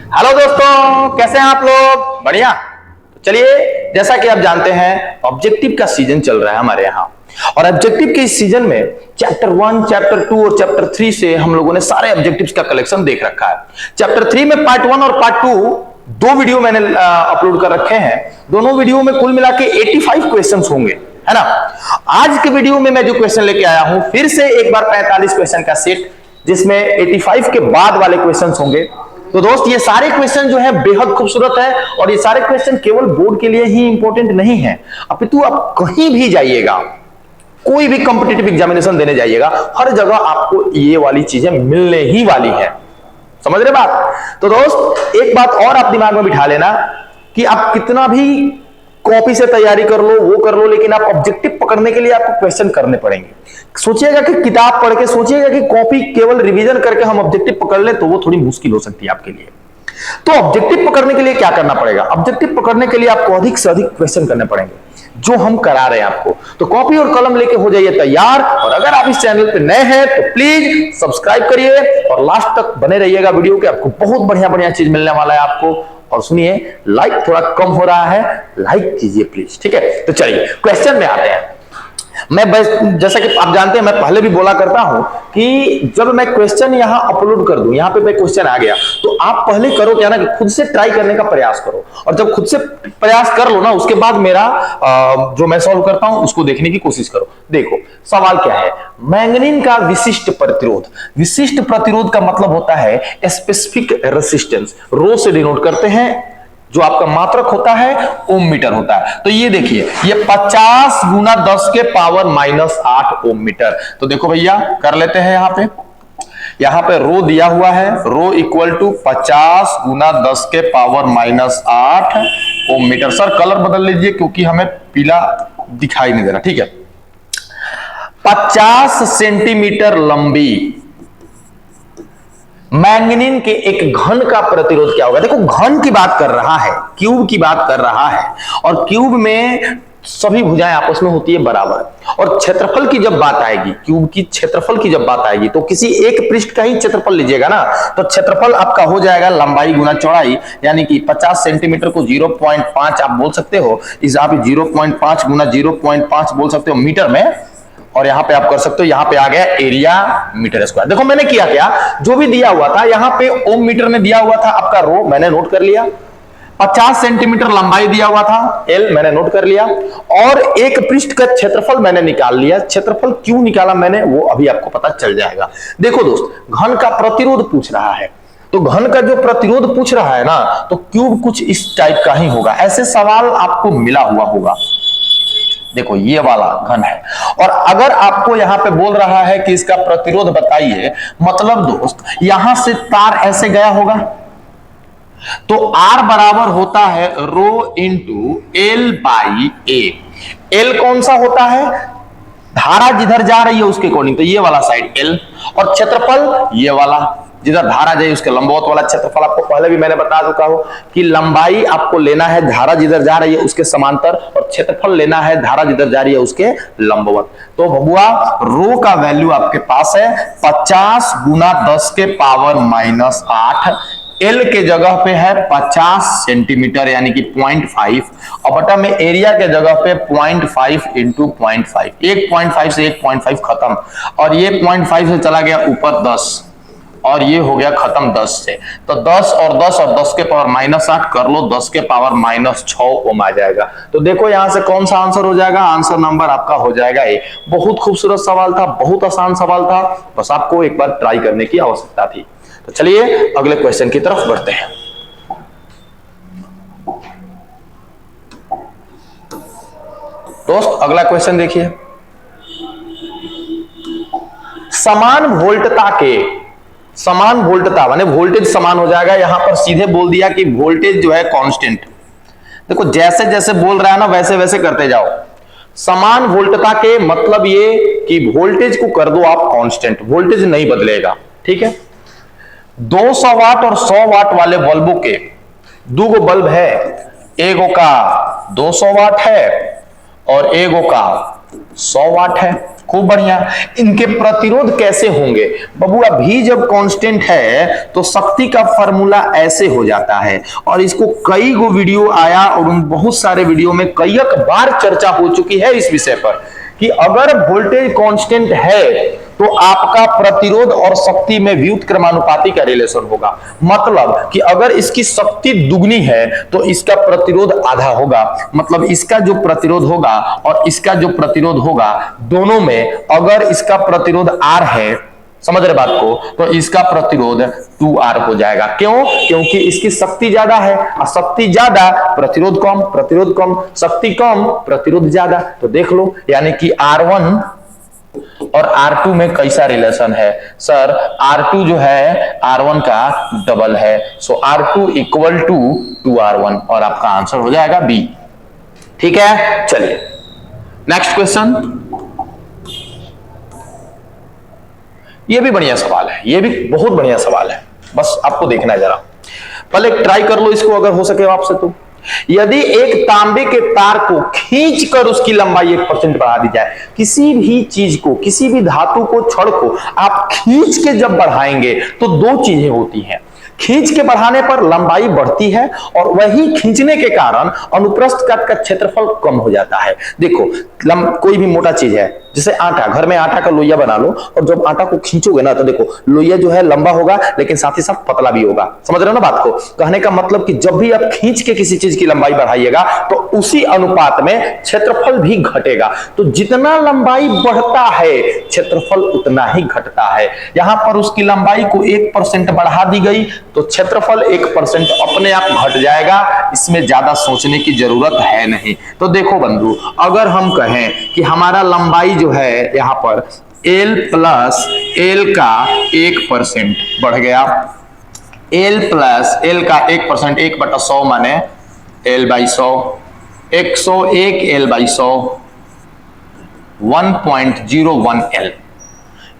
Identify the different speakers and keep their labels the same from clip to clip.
Speaker 1: Hello दोस्तों, कैसे हैं आप लोग? बढ़िया। तो चलिए, जैसा कि आप जानते हैं ऑब्जेक्टिव का सीजन चल रहा है हमारे यहाँ, और ऑब्जेक्टिव के इस सीजन में चैप्टर 1, चैप्टर 2 और चैप्टर 3 से हम लोगों ने सारे ऑब्जेक्टिव्स का कलेक्शन देख रखा है। चैप्टर 3 में पार्ट 1 और पार्ट 2 दो वीडियो मैंने अपलोड कर रखे हैं। दोनों वीडियो में कुल मिला के 85 क्वेश्चंस होंगे, है ना। आज के वीडियो में मैं जो क्वेश्चन लेके आया हूं, फिर से एक बार 45 क्वेश्चन का सेट, जिसमें 85 के बाद वाले क्वेश्चंस होंगे। तो दोस्त, ये सारे क्वेश्चन जो है बेहद खूबसूरत है, और ये सारे क्वेश्चन केवल बोर्ड के लिए ही इंपॉर्टेंट नहीं है, अपितु आप कहीं भी जाइएगा, कोई भी कॉम्पिटिटिव एग्जामिनेशन देने जाइएगा, हर जगह आपको ये वाली चीजें मिलने ही वाली है। समझ रहे बात? तो दोस्त, एक बात और आप दिमाग में बिठा लेना कि आप कितना भी कॉपी से तैयारी कर लो, वो कर लो, लेकिन आप ऑब्जेक्टिव पकड़ने के लिए आपको क्वेश्चन करने पड़ेंगे। सोचिएगा कि किताब पढ़ के, सोचिएगा कि कॉपी केवल रिवीजन करके हम ऑब्जेक्टिव पकड़ ले, तो वो थोड़ी मुश्किल हो सकती है आपके लिए। तो ऑब्जेक्टिव पकड़ने के लिए क्या करना पड़ेगा? ऑब्जेक्टिव पकड़ने के लिए आपको अधिक से अधिक क्वेश्चन करने पड़ेंगे, जो हम करा रहे हैं आपको। तो कॉपी और कलम लेके हो जाइए तैयार, और अगर आप इस चैनल पे नए हैं तो प्लीज सब्सक्राइब करिए और लास्ट तक बने रहिएगा वीडियो के। आपको बहुत बढ़िया बढ़िया चीज मिलने वाला है आपको। और सुनिए, लाइक थोड़ा कम हो रहा है, लाइक कीजिए प्लीज, ठीक है। तो चलिए क्वेश्चन में आते हैं। मैं बस, जैसा कि आप जानते हैं, मैं पहले भी बोला करता हूं कि जब मैं क्वेश्चन यहां अपलोड कर दूं, यहां पे क्वेश्चन आ गया, तो आप पहले करो क्या ना, कि खुद से ट्राई करने का प्रयास करो। और जब खुद से प्रयास कर लो ना, उसके बाद मेरा जो मैं सॉल्व करता हूं उसको देखने की कोशिश करो। देखो सवाल क्या है, मैंगनीज का विशिष्ट प्रतिरोध। विशिष्ट प्रतिरोध का मतलब होता है स्पेसिफिक रेसिस्टेंस, रो से डिनोट करते हैं। जो आपका मात्रक होता है ओम मीटर होता है। तो ये देखिए, ये 50 गुना 10 के पावर -8 ओम मीटर। तो देखो भैया, कर लेते हैं। यहां पे रो दिया हुआ है, रो इक्वल टू 50 गुना 10 के पावर -8 ओम मीटर। सर कलर बदल लीजिए, क्योंकि हमें पीला दिखाई नहीं दे रहा, ठीक है। 50 सेंटीमीटर लंबी मैंगनीज के एक घन का प्रतिरोध क्या होगा? देखो, घन की बात कर रहा है, क्यूब की बात कर रहा है, और क्यूब में सभी भुजाएं आपस में होती है बराबर। और क्षेत्रफल की जब बात आएगी, क्यूब की क्षेत्रफल की जब बात आएगी, तो किसी एक पृष्ठ का ही क्षेत्रफल लीजिएगा ना, तो क्षेत्रफल आपका हो जाएगा लंबाई गुना चौड़ाई, यानी कि 50 सेंटीमीटर को 0.5 आप बोल सकते हो, इस आप 0.5 गुना 0.5 बोल सकते हो मीटर में। और यहां पे आप कर सकते हो, यहां पे आ गया एरिया मीटर स्क्वायर। देखो मैंने किया क्या, जो भी दिया हुआ था यहां पे ओम मीटर में दिया हुआ था, आपका रो मैंने नोट कर लिया। 50 सेंटीमीटर लंबाई दिया हुआ था, एल मैंने नोट कर लिया, और एक पृष्ठ का क्षेत्रफल मैंने निकाल लिया। क्षेत्रफल क्यों निकाला मैंने, वो अभी आपको पता चल जाएगा। देखो दोस्त, घन का प्रतिरोध पूछ रहा है, तो घन का जो प्रतिरोध पूछ रहा है ना, तो क्यूब कुछ इस टाइप का ही होगा। ऐसे सवाल आपको मिला हुआ होगा। देखो ये वाला घन है, और अगर आपको यहां पे बोल रहा है कि इसका प्रतिरोध बताइए, मतलब दोस्त यहां से तार ऐसे गया होगा, तो R बराबर होता है rho into L by A. L कौन सा होता है? धारा जिधर जा रही है उसके अकॉर्डिंग, तो ये वाला साइड एल, और क्षेत्रफल ये वाला, जिधर धारा जाए उसके लंबवत वाला क्षेत्रफल। आपको पहले भी मैंने बता चुका हूं कि लंबाई आपको लेना है धारा जिधर जा रही है उसके समांतर, और क्षेत्रफल लेना है धारा जिधर जा रही है उसके लंबवत। तो बबुआ, रो का वैल्यू आपके पास है 50 गुना 10 के पावर -8। एल के जगह पे है 50 सेंटीमीटर, यानी कि 0.5, और बटा में एरिया के जगह पे 0.5 इंटू 0.5। 1.5 से 1.5 खत्म, और ये 0.5 से चला गया ऊपर 10, और ये हो गया खत्म 10 से। तो 10 और 10 और 10 के पावर -8 कर लो, 10 के पावर -6 ओम आ जाएगा। तो देखो यहां से कौन सा आंसर हो जाएगा, आंसर नंबर आपका हो जाएगा ए। बहुत खूबसूरत सवाल था, बहुत आसान सवाल था, बस आपको एक बार ट्राई करने की आवश्यकता थी। तो चलिए अगले क्वेश्चन की तरफ बढ़ते हैं। दोस्त अगला क्वेश्चन देखिए, समान वोल्टता माने वोल्टेज समान हो जाएगा। यहां पर सीधे बोल दिया कि वोल्टेज जो है कांस्टेंट। देखो जैसे जैसे बोल रहा है ना, वैसे वैसे करते जाओ। समान वोल्टता के मतलब ये कि वोल्टेज को कर दो आप कांस्टेंट, वोल्टेज नहीं बदलेगा, ठीक है। 200 वाट और 100 वाट वाले बल्बों के दो गो बल्ब है, एगो का 200 वाट है और एगो का 100 वाट है। खूब बढ़िया। इनके प्रतिरोध कैसे होंगे बबुआ? भी जब कांस्टेंट है तो शक्ति का फॉर्मूला ऐसे हो जाता है, और इसको कई गो वीडियो आया और उन बहुत सारे वीडियो में कई बार चर्चा हो चुकी है इस विषय पर कि अगर वोल्टेज कांस्टेंट है तो आपका प्रतिरोध और शक्ति में व्युत्क्रमानुपाती का रिलेशन होगा। मतलब कि अगर इसकी शक्ति दुगनी है तो इसका प्रतिरोध आधा होगा। मतलब इसका जो प्रतिरोध होगा और इसका जो प्रतिरोध होगा, दोनों में अगर इसका प्रतिरोध R है, समझ रहे बात को, तो इसका प्रतिरोध 2R हो जाएगा। क्यों? क्योंकि इसकी शक्ति ज्यादा है, और शक्ति ज्यादा प्रतिरोध कम, प्रतिरोध कम शक्ति कम प्रतिरोध ज्यादा। तो देख लो, यानी कि R1 और R2 में कैसा रिलेशन है सर? R2 जो है R1 का डबल है, सो R2 इक्वल टू 2R1, और आपका आंसर हो जाएगा बी। ठीक है, चलिए नेक्स्ट क्वेश्चन। ये भी बढ़िया सवाल है, ये भी बहुत बढ़िया सवाल है, बस आपको देखना है जरा। पहले ट्राई कर लो इसको, अगर हो सके आपसे तो। यदि एक तांबे के तार को खींचकर उसकी लंबाई 1% बढ़ा दी जाए, किसी भी चीज को, किसी भी धातु को, छड़ को आप खींच के जब बढ़ाएंगे तो दो चीजें होती हैं। खींच के बढ़ाने पर लंबाई बढ़ती है, और वही खींचने के कारण अनुप्रस्थ काट का क्षेत्रफल कम हो जाता है। देखो, कोई भी मोटा चीज है, जैसे आटा, घर में आटा का लोइया बना लो, और जब आटा को खींचोगे ना तो देखो लोइया जो है लंबा होगा, लेकिन साथ ही साथ पतला भी होगा। समझ रहे हो ना बात को? कहने का मतलब कि जब भी आप खींच के किसी चीज की लंबाई बढ़ाइएगा तो उसी अनुपात में क्षेत्रफल भी घटेगा। तो जितना लंबाई बढ़ता है क्षेत्रफल उतना ही घटता है। यहां पर उसकी लंबाई को 1% बढ़ा दी गई तो क्षेत्रफल 1% अपने आप घट जाएगा। इसमें ज्यादा सोचने की जरूरत है नहीं। तो देखो बंधु, अगर हम कहें कि हमारा लंबाई जो है यहां पर L प्लस L का 1% बढ़ गया, L प्लस L का 1%, 1/100 माने L/100, 101 L/100, 1.01 L।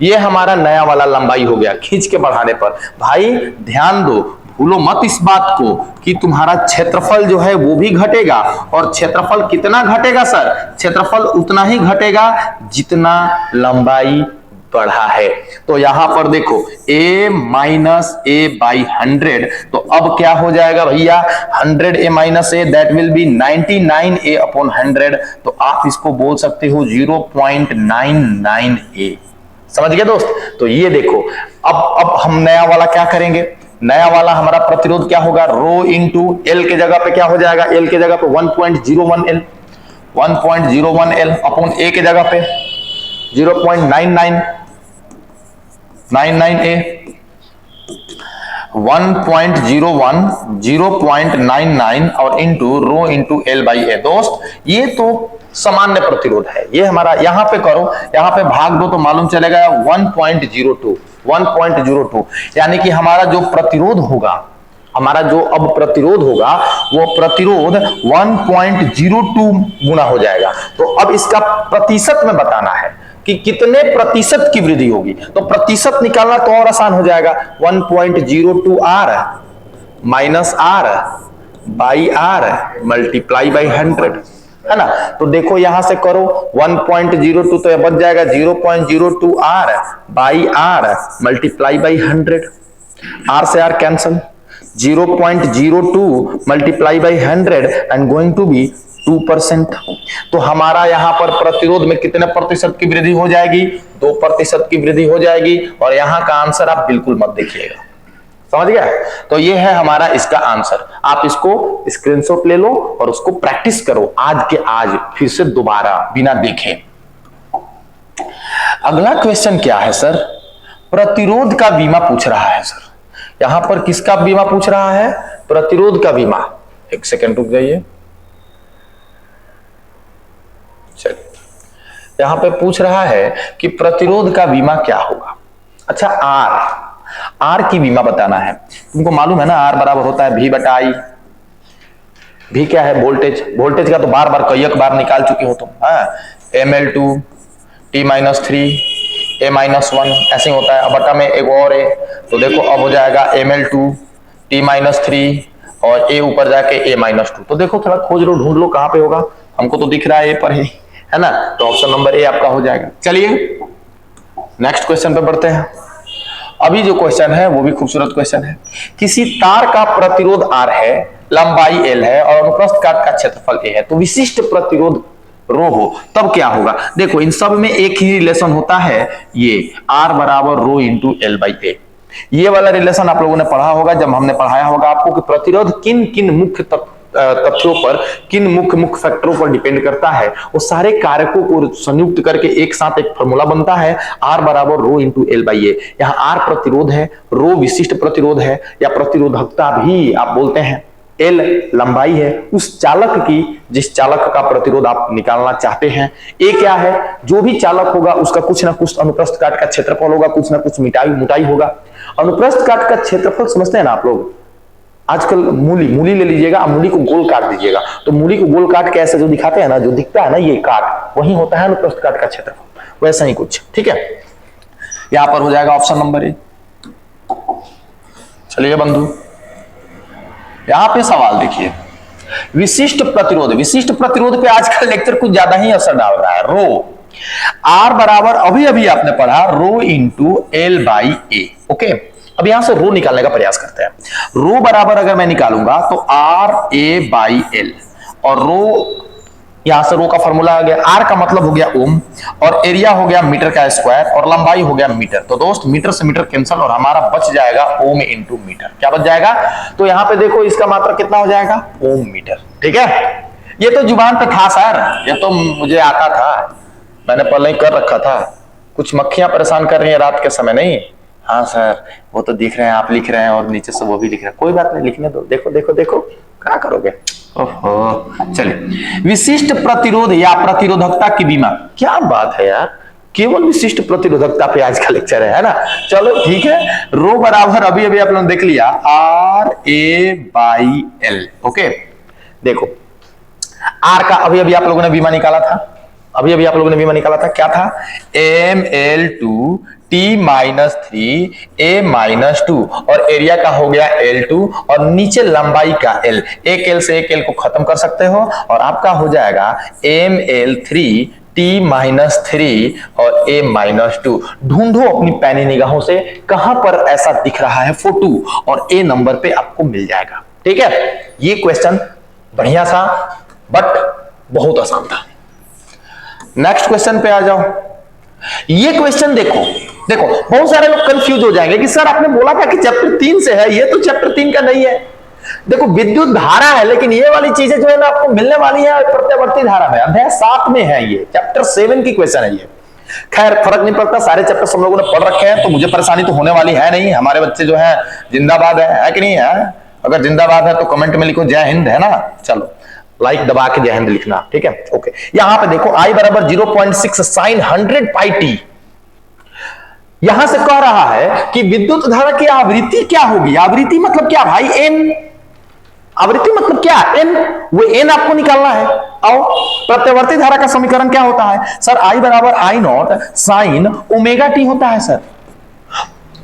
Speaker 1: ये हमारा नया वाला लंबाई हो गया खींच के बढ़ाने पर। भाई ध्यान दो, भूलो मत इस बात को कि तुम्हारा क्षेत्रफल जो है वो भी घटेगा। और क्षेत्रफल कितना घटेगा सर? क्षेत्रफल उतना ही घटेगा जितना लंबाई बढ़ा है। तो यहां पर देखो a माइनस a/100, तो अब क्या हो जाएगा भैया? 100a minus a, that will be 99a/100। तो आप इसको बोल सकते हो 0.99a। समझ गए दोस्त? तो ये देखो, अब हम नया वाला क्या करेंगे? नया वाला हमारा प्रतिरोध क्या होगा? रो इंटू एल के जगह पे क्या हो जाएगा? एल के जगह पे 1.01 एल, 1.01 एल अपॉन ए के जगह पे 0.99 ए, 1.01 0.99 और into rho into L by A. दोस्त ये तो सामान्य प्रतिरोध है, ये हमारा यहां पे करो, यहां पे भाग दो तो मालूम चलेगा 1.02, यानी कि हमारा जो प्रतिरोध होगा, हमारा जो अब प्रतिरोध होगा वो प्रतिरोध 1.02 गुना हो जाएगा। तो अब इसका प्रतिशत में बताना है कि कितने प्रतिशत की वृद्धि होगी। तो प्रतिशत निकालना तो और आसान हो जाएगा, 1.02 R minus R by R multiply by 100, है ना। तो देखो यहां से करो 1.02, तो यह बच जाएगा 0.02 R by R multiply by 100। R से R cancel, 0.02 multiply by 100 and going to be 2%। तो हमारा यहां पर प्रतिरोध में कितने प्रतिशत की वृद्धि हो जाएगी? 2% की वृद्धि हो जाएगी। और यहां का आंसर आप बिल्कुल मत देखिएगा, समझ गया? तो ये है हमारा इसका आंसर। आप इसको स्क्रीनशॉट ले लो और उसको प्रैक्टिस करो आज के आज, फिर से दोबारा बिना देखे। अगला क्वेश्चन क्या है सर? प्रतिरोध का बीमा पूछ रहा है सर। यहां पर किसका बीमा पूछ रहा है? प्रतिरोध का बीमा। एक सेकंड रुक जाइए, चलिए यहां पे पूछ रहा है कि प्रतिरोध का बीमा क्या होगा। अच्छा, आर की बीमा बताना है। तुमको मालूम है ना आर बराबर होता है V/I। भी क्या है? वोल्टेज। वोल्टेज का तो बार बार कई बार निकाल चुके हो तुम। mL2 T-3 A-1 ऐसे होता है। अब बटा में एक और है, तो देखो अब हो जाएगा mL2 T-3 और A ऊपर जाके A-2। तो देखो थोड़ा खोज लो, ढूंढ लो कहां पे होगा। हमको तो दिख रहा है ए पर है, है ना। तो ऑप्शन नंबर ए आपका हो जाएगा। चलिए नेक्स्ट क्वेश्चन पे बढ़ते हैं। अभी जो क्वेश्चन है वो भी खूबसूरत क्वेश्चन है। किसी तार का प्रतिरोध R है, लंबाई L है और अनुप्रस्थ काट का क्षेत्रफल A है, तो विशिष्ट प्रतिरोध रो हो तब क्या होगा। देखो इन सब में एक ही रिलेशन होता है, ये R बराबर रो इंटू एल बाई ए। ये वाला रिलेशन आप लोगों ने पढ़ा होगा जब हमने पढ़ाया होगा आपको कि प्रतिरोध किन किन मुख्य तथ्यों पर, किन मुख्य फैक्टरों पर डिपेंड करता है। वो सारे कारकों को संयुक्त करके एक साथ एक फॉर्मूला बनता है, R बराबर रो इंटू एल बाई ए। यहाँ R प्रतिरोध है, रो विशिष्ट प्रतिरोध है या प्रतिरोधकता भी आप बोलते हैं, एल लंबाई है उस चालक की जिस चालक का प्रतिरोध आप निकालना चाहते हैं। ए क्या है, जो भी चालक होगा उसका कुछ ना कुछ अनुप्रस्थ काट का क्षेत्रफल होगा, कुछ ना कुछ मोटाई होगा। अनुप्रस्थ काट का क्षेत्रफल समझते हैं ना आप लोग। आजकल मूली ले लीजिएगा, आप मूली को गोल काट दीजिएगा, तो मूली को गोल काट के ऐसे जो दिखाते हैं ना, जो दिखता है ना ये काट, वही होता है अनुप्रस्थ काट का क्षेत्रफल। वैसा ही कुछ, ठीक है। यहां पर हो जाएगा ऑप्शन नंबर ए। चलिए बंधु यहां पे सवाल देखिए, विशिष्ट प्रतिरोध पे आजकल लेक्चर कुछ ज्यादा ही असर डाल रहा है। रो R बराबर अभी आपने पढ़ा rho into L by A. Okay, अब यहां से रो निकालने का प्रयास करते हैं। रो बराबर अगर मैं निकालूंगा तो R A बाई एल, और रो यहां से रो का फॉर्मूला आ गया। R का मतलब हो गया ओम और एरिया हो गया मीटर का स्क्वायर और लंबाई हो गया मीटर। तो दोस्त मीटर से मीटर कैंसिल और हमारा बच जाएगा ओम इंटू मीटर। क्या बच जाएगा, तो यहां पे देखो इसका मात्रा कितना हो जाएगा, ओम मीटर। ठीक है, ये तो जुबान पे था सर, ये तो मुझे आता था, मैंने पहले ही कर रखा था। कुछ मक्खियां परेशान कर रही है रात के समय नहीं। हाँ सर वो तो दिख रहे हैं, आप लिख रहे हैं और नीचे से वो भी लिख रहे हैं, कोई बात नहीं लिखने दो। देखो देखो देखो क्या करोगे। ओहो, चलिए विशिष्ट प्रतिरोध या प्रतिरोधकता की बीमा, क्या बात है यार, केवल विशिष्ट प्रतिरोधकता पे आज का लेक्चर है ना। चलो ठीक है, रो बराबर अभी आप लोगों ने देख लिया R A by L. Okay, देखो R का अभी आप लोगों ने बीमा निकाला था, अभी आप लोगों ने बीमा निकाला था, क्या था, ML2 T minus 3 A minus 2 और एरिया का हो गया L2 और नीचे लंबाई का L। एक L से एक L को खत्म कर सकते हो और आपका हो जाएगा ML3 T माइनस 3 और A माइनस 2। ढूंढो अपनी पैनी निगाहों से कहां पर ऐसा दिख रहा है फोटो और A नंबर पे आपको मिल जाएगा। ठीक है, ये क्वेश्चन बढ़िया सा बट बहुत आसान था। नेक्स्ट क्वेश्चन पे आ जाओ। ये क्वेश्चन देखो बहुत सारे लोग कंफ्यूज हो जाएंगे कि सर आपने बोला था कि चैप्टर 3 से है, ये तो चैप्टर 3 का नहीं है। देखो विद्युत धारा है, लेकिन ये वाली चीजें जो है ना आपको मिलने वाली है प्रत्यावर्ती धारा में, अध्याय 7 में है, ये चैप्टर 7 की क्वेश्चन है ये। खैर फर्क नहीं पड़ता, सारे चैप्टर हम लोगों ने पढ़ रखे हैं तो मुझे परेशानी तो होने वाली है नहीं। हमारे बच्चे जो है जिंदाबाद है कि नहीं है, अगर जिंदाबाद है तो कमेंट में लिखो जय हिंद, है ना। चलो लाइक दबा के जय हिंद लिखना, ठीक है। ओके, यहां पे देखो I बराबर 0.6 साइन 100 पाई टी। यहां से कह रहा है कि विद्युत धारा की आवृत्ति क्या होगी। आवृत्ति मतलब क्या भाई, एन। आवृत्ति मतलब क्या, एन। वो एन आपको निकालना है। आओ, प्रत्यावर्ती धारा का समीकरण क्या होता है सर, I बराबर I not sine omega T होता है सर।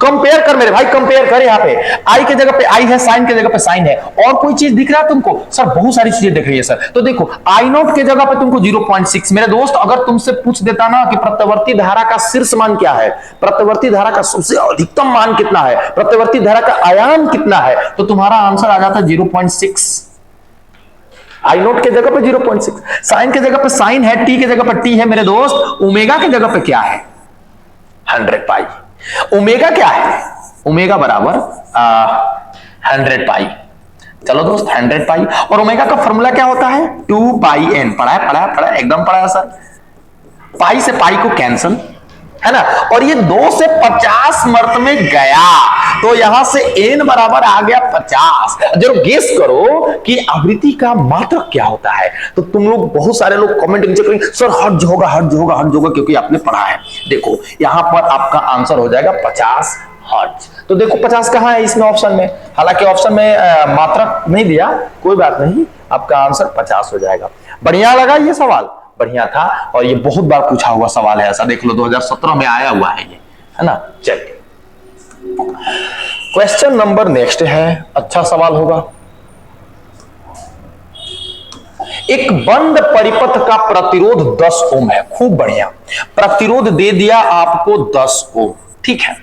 Speaker 1: कंपेयर कर मेरे भाई, कंपेयर कर। यहाँ पे आई के जगह पे आई है, साइन के जगह पे साइन है, और कोई चीज दिख रहा है तुमको सर, बहुत सारी चीजें दिख रही है सर। तो देखो आई नॉट के जगह पे तुमको 0.6। मेरे दोस्त अगर तुमसे पूछ देता ना कि प्रत्यावर्ती धारा का शीर्ष मान क्या है, प्रत्यावर्ती धारा का सबसे अधिकतम मान कितना है, प्रत्यावर्ती धारा का आयाम कितना है, तो तुम्हारा आंसर आ जाता 0.6। आई नोट के जगह पे 0.6, साइन के जगह पे साइन है, टी के जगह पे टी है मेरे दोस्त, ओमेगा के जगह पे क्या है 100 पाई। ओमेगा क्या है, ओमेगा बराबर 100 पाई। चलो दोस्त 100 पाई, और ओमेगा का फॉर्मूला क्या होता है 2 पाई एन। पढ़ा है एकदम पढ़ा है सर। पाई से पाई को कैंसिल, है ना, और ये 2 से 50 मर्त में गया, तो यहां से एन बराबर आ गया 50। जरूर गेस करो कि आवृत्ति का मात्रक क्या होता है। तो तुम लोग बहुत सारे लोग कमेंट नीचे करेंगे सर हर्ट्ज होगा, क्योंकि आपने पढ़ा है। देखो यहां पर आपका आंसर हो जाएगा 50 हर्ट्ज। तो देखो 50 कहां है इसमें ऑप्शन में, हालांकि ऑप्शन में मात्रक नहीं दिया, कोई बात नहीं, आपका आंसर 50 हो जाएगा। बढ़िया लगा ये सवाल, बढ़िया था, और ये बहुत बार पूछा हुआ सवाल है, ऐसा देख लो 2017 में आया हुआ है ये, है ना। चलिए क्वेश्चन नंबर नेक्स्ट है, अच्छा सवाल होगा। एक बंद परिपथ का प्रतिरोध 10 ओम है, खूब बढ़िया, प्रतिरोध दे दिया आपको 10 ओम, ठीक है।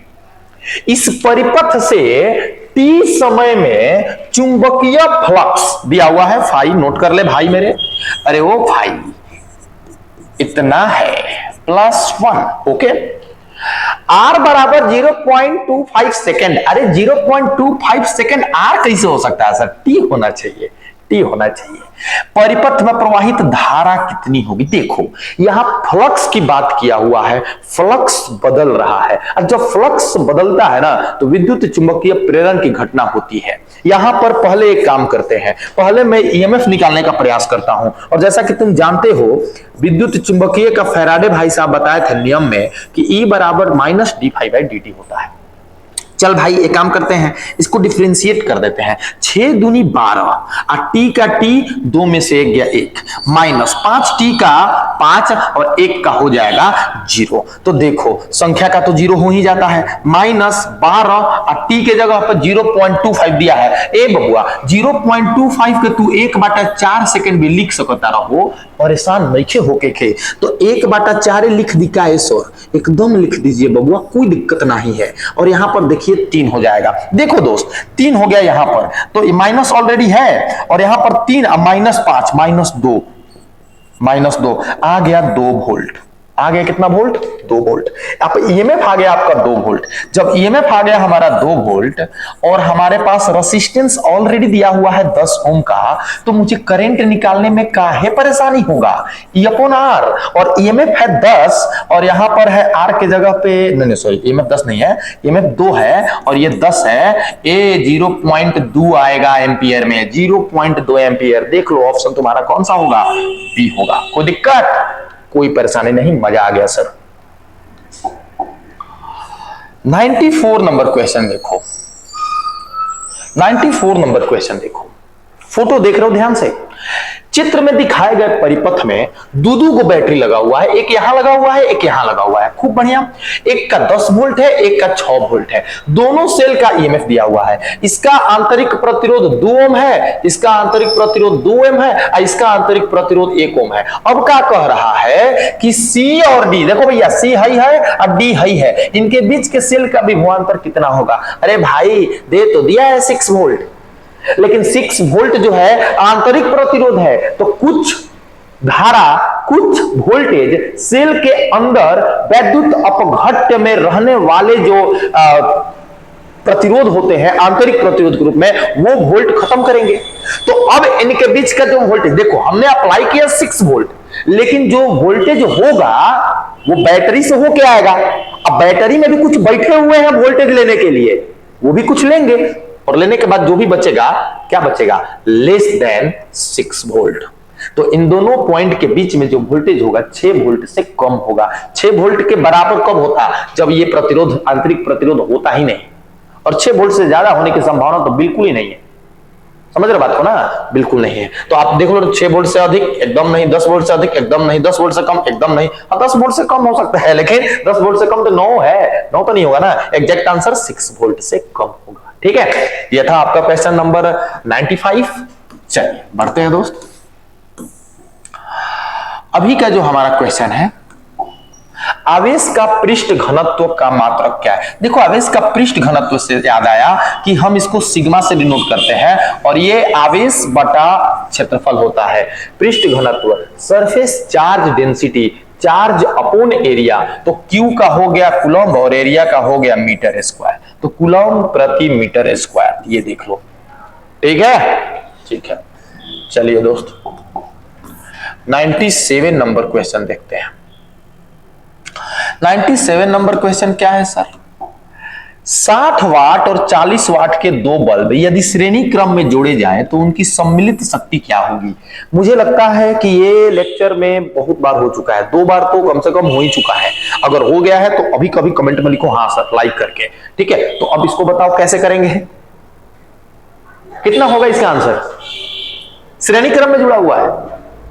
Speaker 1: इस परिपथ से t समय में चुंबकीय फ्लक्स दिया हुआ है फाई, नोट कर ले भाई मेरे, अरे वो फाई इतना है +1, ओके। आर बराबर 0.25 सेकेंड, अरे 0.25 सेकेंड आर कैसे हो सकता है सर, टी होना चाहिए, टी होना चाहिए। परिपथ में प्रवाहित धारा कितनी होगी, देखो यहां फ्लक्स की बात किया हुआ है, फ्लक्स बदल रहा है, और जब फ्लक्स बदलता है ना तो विद्युत चुंबकीय प्रेरण की घटना होती है। यहां पर पहले एक काम करते हैं, पहले मैं ईएमएफ निकालने का प्रयास करता हूं, और जैसा कि तुम जानते हो विद्युत चुंबकीय का फैराडे भाई साहब बताए थे नियम में कि E बराबर -dφ/dt होता है। चल भाई एक काम करते हैं, इसको डिफरेंशिएट कर देते हैं, 6 दूनी 12 और टी का टी 2 में से 1 गया 1 माइनस 5t का 5 और 1 का हो जाएगा 0। तो देखो संख्या का तो 0 हो ही जाता है, -12 और टी के जगह पर 0.25 दिया है। ए बबुआ 0.25 के तू 1/4 सेकेंड भी लिख सकता रहो, परेशान नहीं होके के, तो 1/4 लिख दी का सर, एकदम लिख दीजिए बबुआ, कोई दिक्कत नहीं है। और यहां पर देखिए 3 हो जाएगा, देखो दोस्त 3 हो गया यहां पर, तो माइनस ऑलरेडी है, और यहां पर 3 -5 -2 आ गया 2 वोल्ट, आ गया कितना वोल्ट, 2 वोल्ट। आप ईएमएफ आ गया आपका 2 वोल्ट। जब ईएमएफ आ गया हमारा 2 वोल्ट और हमारे पास रेजिस्टेंस ऑलरेडी दिया हुआ है 10 ओम का, तो मुझे करंट निकालने में काहे परेशानी होगा, E/R, और ईएमएफ है 10 और यहां पर है R के जगह पे, नहीं सॉरी ईएमएफ 10 नहीं है, ईएमएफ 2 है और ये 10 है, ए 0.2 आएगा एम्पियर में, 0.2 एम्पियर। देख लो ऑप्शन तुम्हारा कौन सा होगा, बी होगा। कोई दिक्कत, कोई परेशानी नहीं, मजा आ गया सर। 94 नंबर क्वेश्चन देखो, 94 नंबर क्वेश्चन देखो, फोटो देख रहे हो ध्यान से। चित्र में दिखाए गए परिपथ में दो को बैटरी लगा हुआ है, एक यहां लगा हुआ है, एक यहां लगा हुआ है, खूब बढ़िया। एक का 10 वोल्ट है, एक का 6 वोल्ट है, दोनों सेल का ईएमएफ दिया हुआ है। इसका आंतरिक प्रतिरोध 2 ओम है, इसका आंतरिक प्रतिरोध 2 ओम है, और इसका आंतरिक प्रतिरोध 1 ओम है। अब क्या कह रहा है कि सी और डी, देखो भैया सी हाई है और डी हाई है, इनके बीच के सेल का विभवांतर कितना होगा। अरे भाई दे तो दिया है 6 वोल्ट, लेकिन 6 वोल्ट जो है आंतरिक प्रतिरोध है, तो कुछ धारा, कुछ वोल्टेज सेल के अंदर वैद्युत अपघट्य में रहने वाले जो प्रतिरोध होते हैं आंतरिक प्रतिरोध के रूप में, वो वोल्ट खत्म करेंगे। तो अब इनके बीच का जो वोल्टेज, देखो हमने अप्लाई किया 6 वोल्ट, लेकिन जो वोल्टेज होगा वो बैटरी से होके आएगा। अब बैटरी में भी कुछ बैठे हुए हैं वोल्टेज लेने के लिए, वो भी कुछ लेंगे, और लेने के बाद जो भी बचेगा, क्या बचेगा, लेस देन 6 वोल्ट। तो इन दोनों पॉइंट के बीच में जो वोल्टेज होगा 6 वोल्ट से कम होगा। 6 वोल्ट के बराबर कब होता, जब ये प्रतिरोध आंतरिक प्रतिरोध होता ही नहीं, और 6 वोल्ट से ज्यादा होने की संभावना तो बिल्कुल ही नहीं है। समझ रहे बात को ना, बिल्कुल नहीं है। तो आप देख लो 6 वोल्ट से अधिक एकदम नहीं, 10 वोल्ट से अधिक एकदम नहीं, 10 वोल्ट से कम एकदम नहीं, 10 वोल्ट से कम हो सकता है, लेकिन 10 वोल्ट से कम तो 9 है, 9 तो नहीं होगा ना। एग्जैक्ट आंसर 6 वोल्ट से कम होगा, ठीक है। यह था आपका क्वेश्चन नंबर 95। चलिए बढ़ते हैं दोस्त, अभी का जो हमारा क्वेश्चन है, आवेश का पृष्ठ घनत्व का मात्रक क्या है। देखो आवेश का पृष्ठ घनत्व से याद आया कि हम इसको सिग्मा से डिनोट करते हैं, और ये आवेश बटा क्षेत्रफल होता है। पृष्ठ घनत्व surface charge density, charge upon area, तो क्यू का हो गया कूलम्ब और एरिया का हो गया मीटर स्क्वायर, तो कूलम्ब प्रति मीटर स्क्वायर, ये देख लो, ठीक है, ठीक है। चलिए दोस्त 97 नंबर क्वेश्चन देखते हैं। 97 नंबर क्वेश्चन क्या है सर, 60 वाट और 40 वाट के दो बल्ब यदि श्रेणी क्रम में जोड़े जाएं तो उनकी सम्मिलित शक्ति क्या होगी। मुझे लगता है कि ये लेक्चर में बहुत बार हो चुका है, 2 बार तो कम से कम हो ही चुका है। अगर हो गया है तो अभी कभी कमेंट में लिखो हाँ सर, लाइक करके, ठीक है। तो अब इसको बताओ कैसे करेंगे, कितना होगा इसका आंसर। श्रेणी क्रम में जुड़ा हुआ है,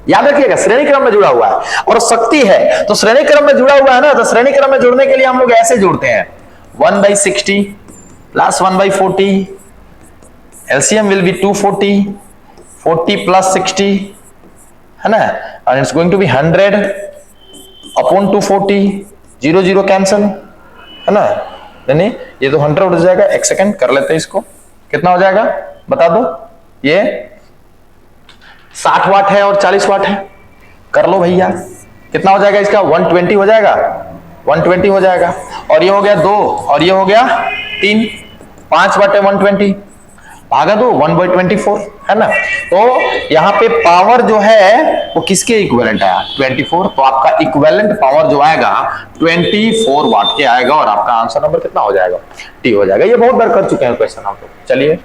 Speaker 1: याद रखिएगा श्रेणी क्रम में जुड़ा हुआ है, और शक्ति है तो श्रेणी क्रम में जुड़ा हुआ है ना, तो श्रेणी क्रम में जुड़ने के लिए हम लोग ऐसे जोड़ते हैं 1/60 plus 1/40, LCM will be 240, 40 plus 60 है ना, and it's going to be 100 upon 240, 0 0 cancel, है ना, नहीं ये तो 100 हो जाएगा। एक सेकंड कर लेते हैं इसको, कितना हो जाएगा बता दो, ये 60 वाट है और 40 वाट है, कर लो भैया, कितना हो जाएगा इसका 120 हो जाएगा, 120 हो जाएगा, और ये हो गया 2 और ये हो गया 3, 5 वाट है 120, भागा दो 1/24, है ना। तो यहां पे पावर जो है वो किसके इक्विवेलेंट है 24, तो आपका इक्विवेलेंट पावर जो आएगा 24 वाट के आएगा और आपका आंसर नंबर कितना हो जाएगा टी हो जाएगा। ये बहुत बार कर चुके हैं क्वेश्चन हम लोग। चलिए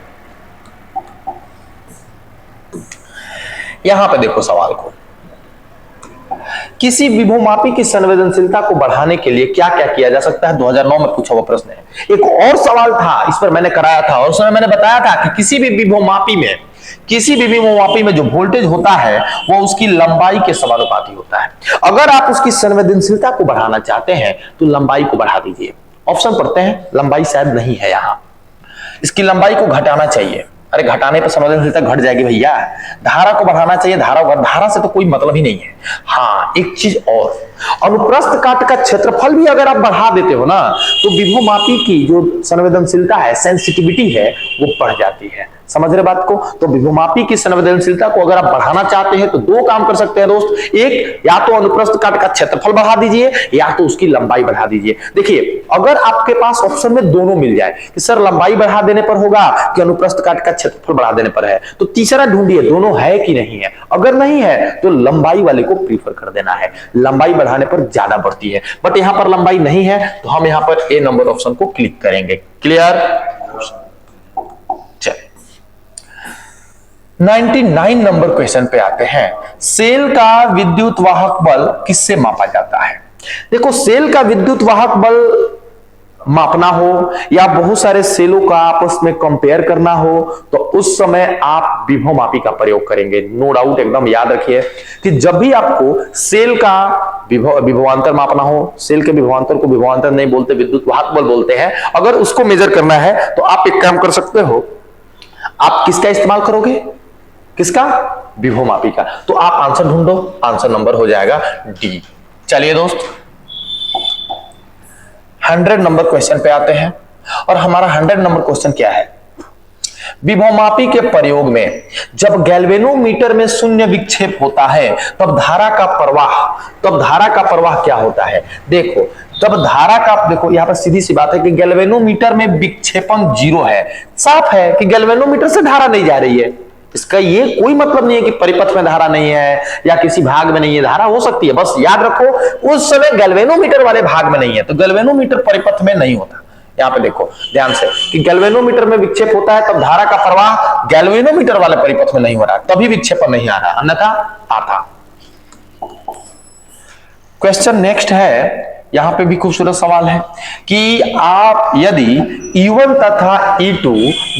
Speaker 1: यहां पे देखो सवाल को, किसी विभवमापी की संवेदनशीलता को बढ़ाने के लिए क्या क्या किया जा सकता है, 2009 में पूछा हुआ प्रश्न है। एक और सवाल था इस पर मैंने कराया था और उसमें मैंने बताया था कि किसी भी विभवमापी में जो वोल्टेज होता है वो उसकी लंबाई के समानुपाती होता है। अगर आप उसकी संवेदनशीलता को बढ़ाना चाहते हैं तो लंबाई को बढ़ा दीजिए। ऑप्शन पढ़ते हैं, लंबाई शायद नहीं है यहां, इसकी लंबाई को घटाना चाहिए। अरे घटाने पर संवेदनशीलता घट जाएगी भैया, धारा को बढ़ाना चाहिए, धारा से तो कोई मतलब ही नहीं है। हाँ एक चीज और, अनुप्रस्थ काट का क्षेत्रफल भी अगर आप बढ़ा देते हो ना तो विभवमापी की जो संवेदनशीलता है, सेंसिटिविटी है, वो बढ़ जाती है। समझ रहे बात को। तो विभवमापी की संवेदनशीलता को अगर आप बढ़ाना चाहते हैं तो दो काम कर सकते हैं दोस्त, एक या तो अनुप्रस्थ काट का क्षेत्रफल बढ़ा दीजिए या तो उसकी लंबाई बढ़ा दीजिए। देखिए अगर आपके पास ऑप्शन में दोनों मिल जाए कि सर लंबाई बढ़ा देने पर होगा कि अनुप्रस्थ काट का क्षेत्रफल बढ़ा देने पर है, तो तीसरा ढूंढिए दोनों है कि नहीं है। अगर नहीं है तो लंबाई वाले को प्रीफर कर देना है, लंबाई बढ़ाने पर ज्यादा बढ़ती है। बट यहां पर लंबाई नहीं है तो हम यहां पर ए नंबर ऑप्शन को क्लिक करेंगे। क्लियर। 99 नंबर क्वेश्चन पे आते हैं, सेल का विद्युत वाहक बल किससे मापा जाता है। देखो सेल का विद्युत वाहक बल मापना हो या बहुत सारे सेलों का आपस में कंपेयर करना हो तो उस समय आप विभवमापी का प्रयोग करेंगे। नो डाउट, एकदम याद रखिए कि जब भी आपको सेल का विभवांतर मापना हो, सेल के विभवांतर को विभवांतर नहीं बोलते, विद्युत वाहक बल बोलते हैं, अगर उसको मेजर करना है तो आप एक काम कर सकते हो, आप किसका इस्तेमाल करोगे, किसका, विभवमापी का। तो आप आंसर ढूंढो, आंसर नंबर हो जाएगा डी। चलिए दोस्त 100 नंबर क्वेश्चन पे आते हैं और हमारा 100 नंबर क्वेश्चन क्या है, विभवमापी के प्रयोग में जब गैल्वेनोमीटर में शून्य विक्षेप होता है तब धारा का प्रवाह क्या होता है। देखो तब धारा का, देखो यहां पर सीधी सी बात है कि गैल्वेनोमीटर में विक्षेपण 0 है, साफ है कि गैल्वेनोमीटर से धारा नहीं जा रही है। इसका ये कोई मतलब नहीं है कि परिपथ में धारा नहीं है या किसी भाग में नहीं है, धारा हो सकती है, बस याद रखो उस समय गैल्वेनोमीटर वाले भाग में नहीं है, तो गैल्वेनोमीटर परिपथ में नहीं होता। यहां पे देखो ध्यान से कि गैल्वेनोमीटर में विक्षेप होता है तब धारा का प्रवाह गैल्वेनोमीटर वाले परिपथ में नहीं हो रहा, तभी विक्षेपण नहीं आ रहा, अन्यथा आता। क्वेश्चन नेक्स्ट है, यहां पे भी खूबसूरत सवाल है कि आप यदि E1 तथा E2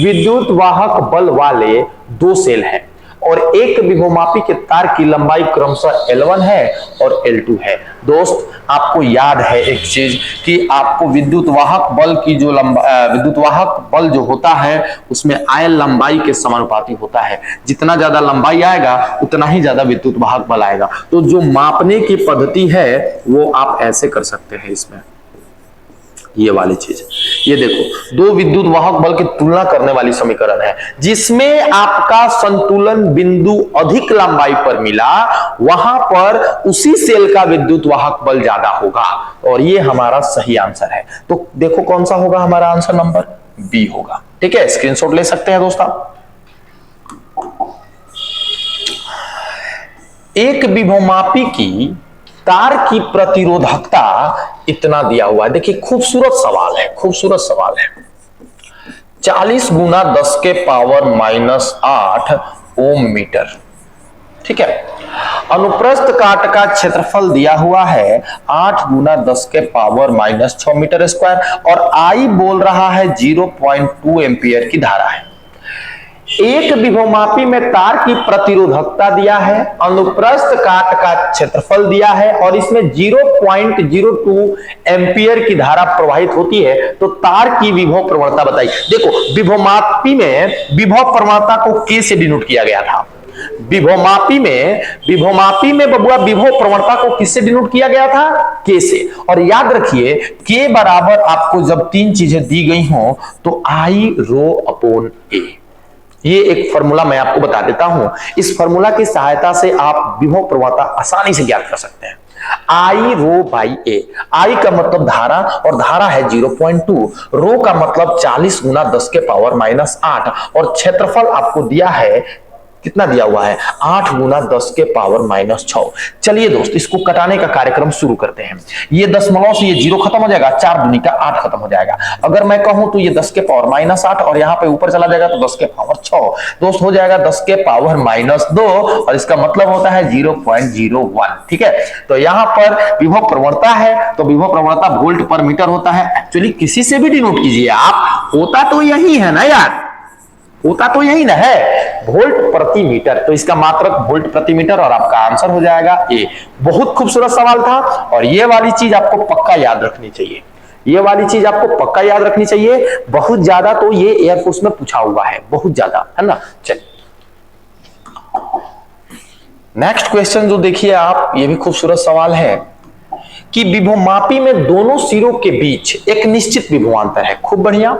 Speaker 1: विद्युत वाहक बल वाले दो सेल हैं और एक विभवमापी के तार की लंबाई क्रमशः L1 है और L2 है। दोस्त आपको याद है एक चीज कि आपको विद्युत वाहक बल की जो विद्युत वाहक बल जो होता है उसमें आयल लंबाई के समानुपाती होता है। जितना ज्यादा लंबाई आएगा उतना ही ज्यादा विद्युत वाहक बल आएगा। तो जो मापने की पद्धति है वो आप ऐसे कर सकते हैं, इसमें ये वाली चीज, ये देखो दो विद्युत वाहक बल की तुलना करने वाली समीकरण है, जिसमें आपका संतुलन बिंदु अधिक लंबाई पर मिला वहां पर उसी सेल का विद्युत वाहक बल ज्यादा होगा और ये हमारा सही आंसर है। तो देखो कौन सा होगा हमारा आंसर, नंबर बी होगा। ठीक है, स्क्रीनशॉट ले सकते हैं दोस्तों। एक विभवमापी की तार की प्रतिरोधकता इतना दिया हुआ है। देखिए खूबसूरत सवाल है, खूबसूरत सवाल है। 40 गुना 10 के पावर -8 ओम मीटर। ठीक है, अनुप्रस्थ काट का क्षेत्रफल दिया हुआ है 8 गुना 10 के पावर -6 मीटर स्क्वायर और आई बोल रहा है 0.2 एम्पियर की धारा है। एक विभवमापी में तार की प्रतिरोधकता दिया है, अनुप्रस्थ काट का क्षेत्रफल दिया है और इसमें 0.02 एम्पियर की धारा प्रवाहित होती है, तो तार की विभव प्रवणता बताइए। देखो विभवमापी में विभव प्रवणता को K से डिनोट किया गया था, विभवमापी में बबुआ विभव प्रवणता को किससे डिनोट किया गया था? के से। और याद रखिए के बराबर आपको जब तीन चीजें दी गई हो तो आई रो अपॉन ए। ये एक फॉर्मूला मैं आपको बता देता हूं, इस फॉर्मूला की सहायता से आप विभव प्रवणता आसानी से ज्ञात कर सकते हैं। आई रो बाई ए। आई का मतलब धारा और धारा है 0.2। रो का मतलब 40 गुना 10 के पावर -8 और क्षेत्रफल आपको दिया है, कितना दिया हुआ है? 8 गुना 10 के पावर -6। चलिए दोस्त इसको कटाने का कार्यक्रम शुरू करते हैं। ये दशमलव से ये 0 खत्म हो जाएगा, 4 दूनी का 8 खत्म हो जाएगा। अगर मैं कहूं तो ये 10 के पावर -8 और यहां पे ऊपर चला जाएगा तो 10 के पावर 6 दोस्त हो जाएगा 10 के पावर -2 और इसका मतलब होता है 0.01। ठीक है, तो यहां पर विभव प्रवणता है तो विभव प्रवणता वोल्ट पर मीटर होता है। एक्चुअली किसी से भी डिनोट कीजिए आप, होता तो यही है ना यार, होता तो यही ना है, वोल्ट प्रति मीटर। तो इसका मात्रक वोल्ट प्रति मीटर और आपका आंसर हो जाएगा ए। बहुत खूबसूरत सवाल था और ये वाली चीज आपको पक्का याद रखनी चाहिए, ये वाली चीज आपको पक्का याद रखनी चाहिए। बहुत ज्यादा तो ये एयरफोर्स में पूछा हुआ है, बहुत ज्यादा, है ना। चलिए नेक्स्ट क्वेश्चन जो देखिए आप, ये भी खूबसूरत सवाल है कि विभवमापी में दोनों सिरों के बीच एक निश्चित विभवांतर है। खूब बढ़िया।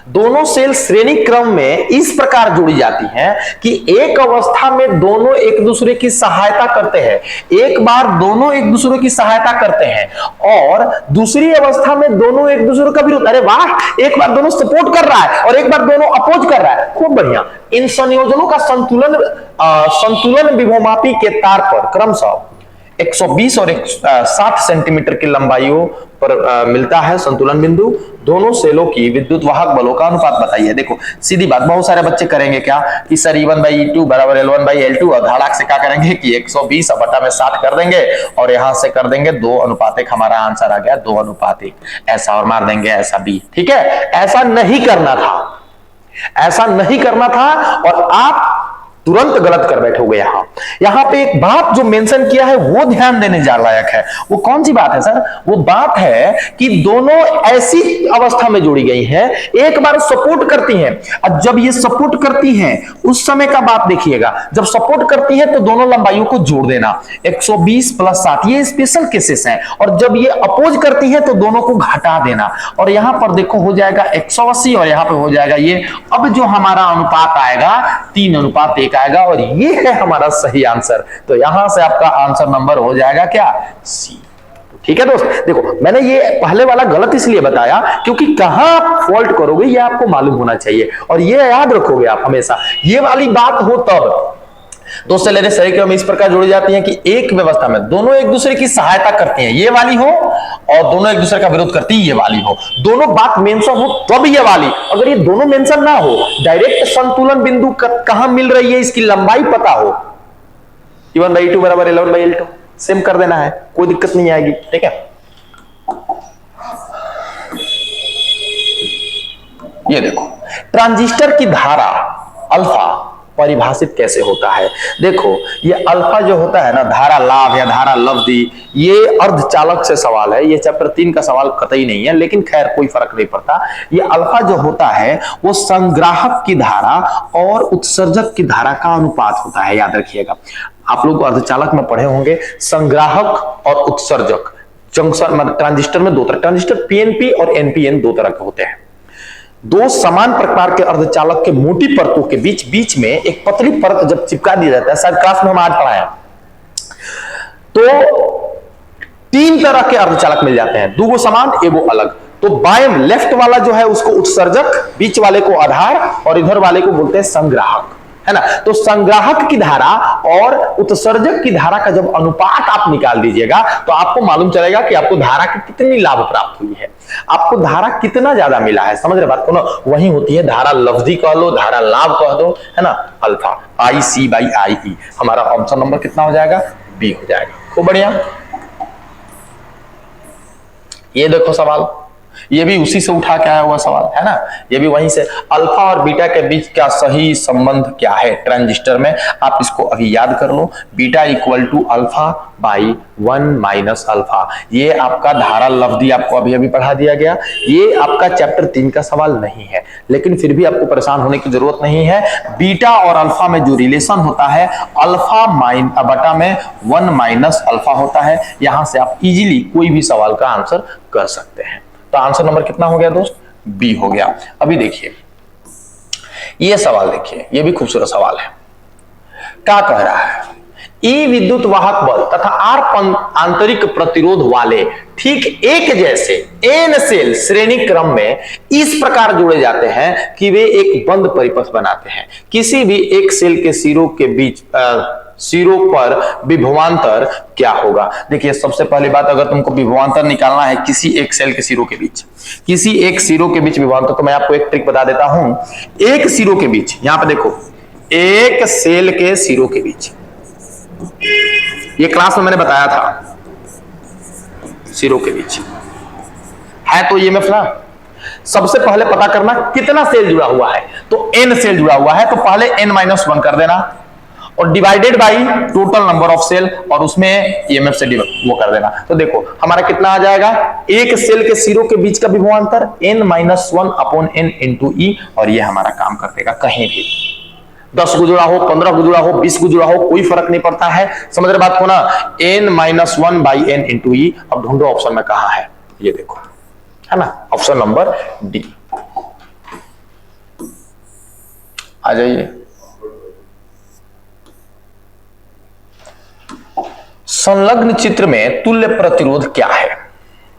Speaker 1: दोनों सेल श्रेणी क्रम में इस प्रकार जोड़ी जाती हैं कि एक अवस्था में दोनों एक दूसरे की सहायता करते हैं, एक बार दोनों एक दूसरे की सहायता करते हैं और दूसरी अवस्था में दोनों एक दूसरे का विरोध। अरे वाह, एक बार दोनों सपोर्ट कर रहा है और एक बार दोनों अपोज कर रहा है। खूब बढ़िया। इन संयोजनों का संतुलन विभवमापी के तार पर क्रमशः 120 और 60 सेंटीमीटर की लंबाइयों पर मिलता है संतुलन बिंदु। दोनों सेलों की विद्युत वाहक बलों का अनुपात बताइए। देखो सीधी बात, बहुत सारे बच्चे करेंगे क्या कि सर E1/E2 बराबर L1/L2 और धड़ाक से क्या करेंगे कि 120 बटा में 60 कर देंगे और यहां से कर देंगे 2:1। हमारा आंसर आ गया 2:1 ऐसा और मार देंगे ऐसा भी। ठीक है, ऐसा नहीं करना था, ऐसा नहीं करना था और आप तुरंत गलत कर बैठोगे। यहां पे एक बात जो मेंशन किया है वो ध्यान देने जा लायक है। वो कौन सी बात है सर? वो बात है कि दोनों ऐसी अवस्था में जोड़ी गई हैं, एक बार सपोर्ट करती हैं और जब ये सपोर्ट करती हैं उस समय का बात देखिएगा, जब सपोर्ट करती है तो दोनों लंबाइयों को जोड़ देना 120 + 60, ये स्पेशल केसेस हैं। और जब ये अपोज करती है तो दोनों को घटा देना और यहां पर देखो हो जाएगा 180 और यहां पर हो जाएगा ये। अब जो हमारा अनुपात आएगा 3:1 आएगा और ये है हमारा सही आंसर। तो यहां से आपका आंसर नंबर हो जाएगा क्या? सी। ठीक है दोस्त, देखो मैंने ये पहले वाला गलत इसलिए बताया क्योंकि कहां आप फॉल्ट करोगे ये आपको मालूम होना चाहिए और ये याद रखोगे आप हमेशा। ये वाली बात हो तब दो सेलें श्रेणी क्रम में इस प्रकार जोड़ी जाती हैं कि एक व्यवस्था में दोनों एक दूसरे की सहायता करते हैं, ये वाली हो, और दोनों एक दूसरे का विरोध करती है, ये वाली हो। दोनों बात मेंशन हो तब ये वाली। अगर ये दोनों मेंशन ना हो, डायरेक्ट संतुलन बिंदु कहां मिल रही है, इसकी लंबाई पता हो, E1/E2 बराबर L1/L2 सेम कर देना है, कोई दिक्कत नहीं आएगी। ठीक है, ये देखो ट्रांजिस्टर की धारा अल्फा परिभाषित कैसे होता है। देखो ये अल्फा जो होता है ना, धारा लाभ या धारा लब्धि, ये अर्धचालक से सवाल है, ये चैप्टर 3 का सवाल कतई नहीं है, लेकिन खैर कोई फर्क नहीं पड़ता। ये अल्फा जो होता है वो संग्राहक की धारा और उत्सर्जक की धारा का अनुपात होता है। याद रखिएगा, आप लोग अर्धचालक में पढ़े होंगे संग्राहक और उत्सर्जक। जंक्शन मतलब ट्रांजिस्टर में दो तरह, ट्रांजिस्टर पीएनपी और एनपीएन दो तरह के होते हैं। दो समान प्रकार के अर्धचालक के मोटी परतों के बीच में एक पतली परत जब चिपका दिया जाता है, शायद क्लास में हम आज पढ़ाए, तो 3 तरह के अर्धचालक मिल जाते हैं, 2 समान एगो अलग। तो बाएं लेफ्ट वाला जो है उसको उत्सर्जक, बीच वाले को आधार और इधर वाले को बोलते हैं संग्राहक, है ना। तो संग्राहक की धारा और उत्सर्जक की धारा का जब अनुपात आप निकाल दीजिएगा तो आपको मालूम चलेगा कि आपको धारा की कितनी लाभ प्राप्त हुई है, आपको धारा कितना ज्यादा मिला है। समझ रहे बात को ना? वही होती है धारा लब्धि कह लो, धारा लाभ कह दो, है ना, अल्फा। IC/IE। हमारा ऑप्शन नंबर कितना हो जाएगा? बी हो जाएगा। खूब बढ़िया। ये देखो सवाल, ये भी उसी से उठा के आया हुआ सवाल है ना, ये भी वहीं से। अल्फा और बीटा के बीच का सही संबंध क्या है ट्रांजिस्टर में, आप इसको अभी याद कर लो। Beta equal to alpha by 1 minus alpha, ये आपका धारा लफ्जी आपको अभी अभी पढ़ा दिया गया। ये आपका चैप्टर 3 का सवाल नहीं है, लेकिन फिर भी आपको परेशान होने की जरूरत नहीं है। बीटा और अल्फा में जो रिलेशन होता है, अल्फा बटा में 1 माइनस अल्फा होता है। यहां से आप इजीली कोई भी सवाल का आंसर कर सकते हैं। तो आंसर नंबर कितना हो गया दोस्त, बी हो गया। अभी देखिए ये सवाल, देखिए ये भी खूबसूरत सवाल है। क्या कह रहा है, ई विद्युत वाहक बल तथा आर आंतरिक प्रतिरोध वाले ठीक एक जैसे एन सेल श्रेणी क्रम में इस प्रकार जोड़े जाते हैं कि वे एक बंद परिपथ बनाते हैं। किसी भी एक सेल के सिरों के बीच सिरों पर विभवांतर क्या होगा। देखिए सबसे पहली बात, अगर तुमको विभवांतर निकालना है किसी एक सेल के सिरों के बीच, किसी एक सिरों के बीच विभवांतर, तो मैं आपको एक ट्रिक बता देता हूं। एक सिरों के बीच, यहां पर देखो, एक सेल के सिरों के बीच, ये क्लास में मैंने बताया था, सिरों के बीच है तो ये ना, सबसे पहले पता करना कितना सेल जुड़ा हुआ है। तो n सेल जुड़ा हुआ है तो पहले n-1 कर देना और divided by total number of cell, और उसमें ईएमएफ से वो कर देना। तो देखो हमारा कितना आ जाएगा, एक सेल के सिरों के बीच का विभवांतर n-1 अपॉन n इंटू ई, और ये हमारा काम कर देगा। कहीं भी 10 को जुड़ा हो, 15 को जुड़ा हो, 20 को जुड़ा हो, कोई फर्क नहीं पड़ता है। समझ रहे बात को ना, n-1 बाई n इंटू ई। अब ढूंढो ऑप्शन में कहां है, ये देखो है ना, ऑप्शन नंबर डी। आ जाइए, संलग्न चित्र में तुल्य प्रतिरोध क्या है।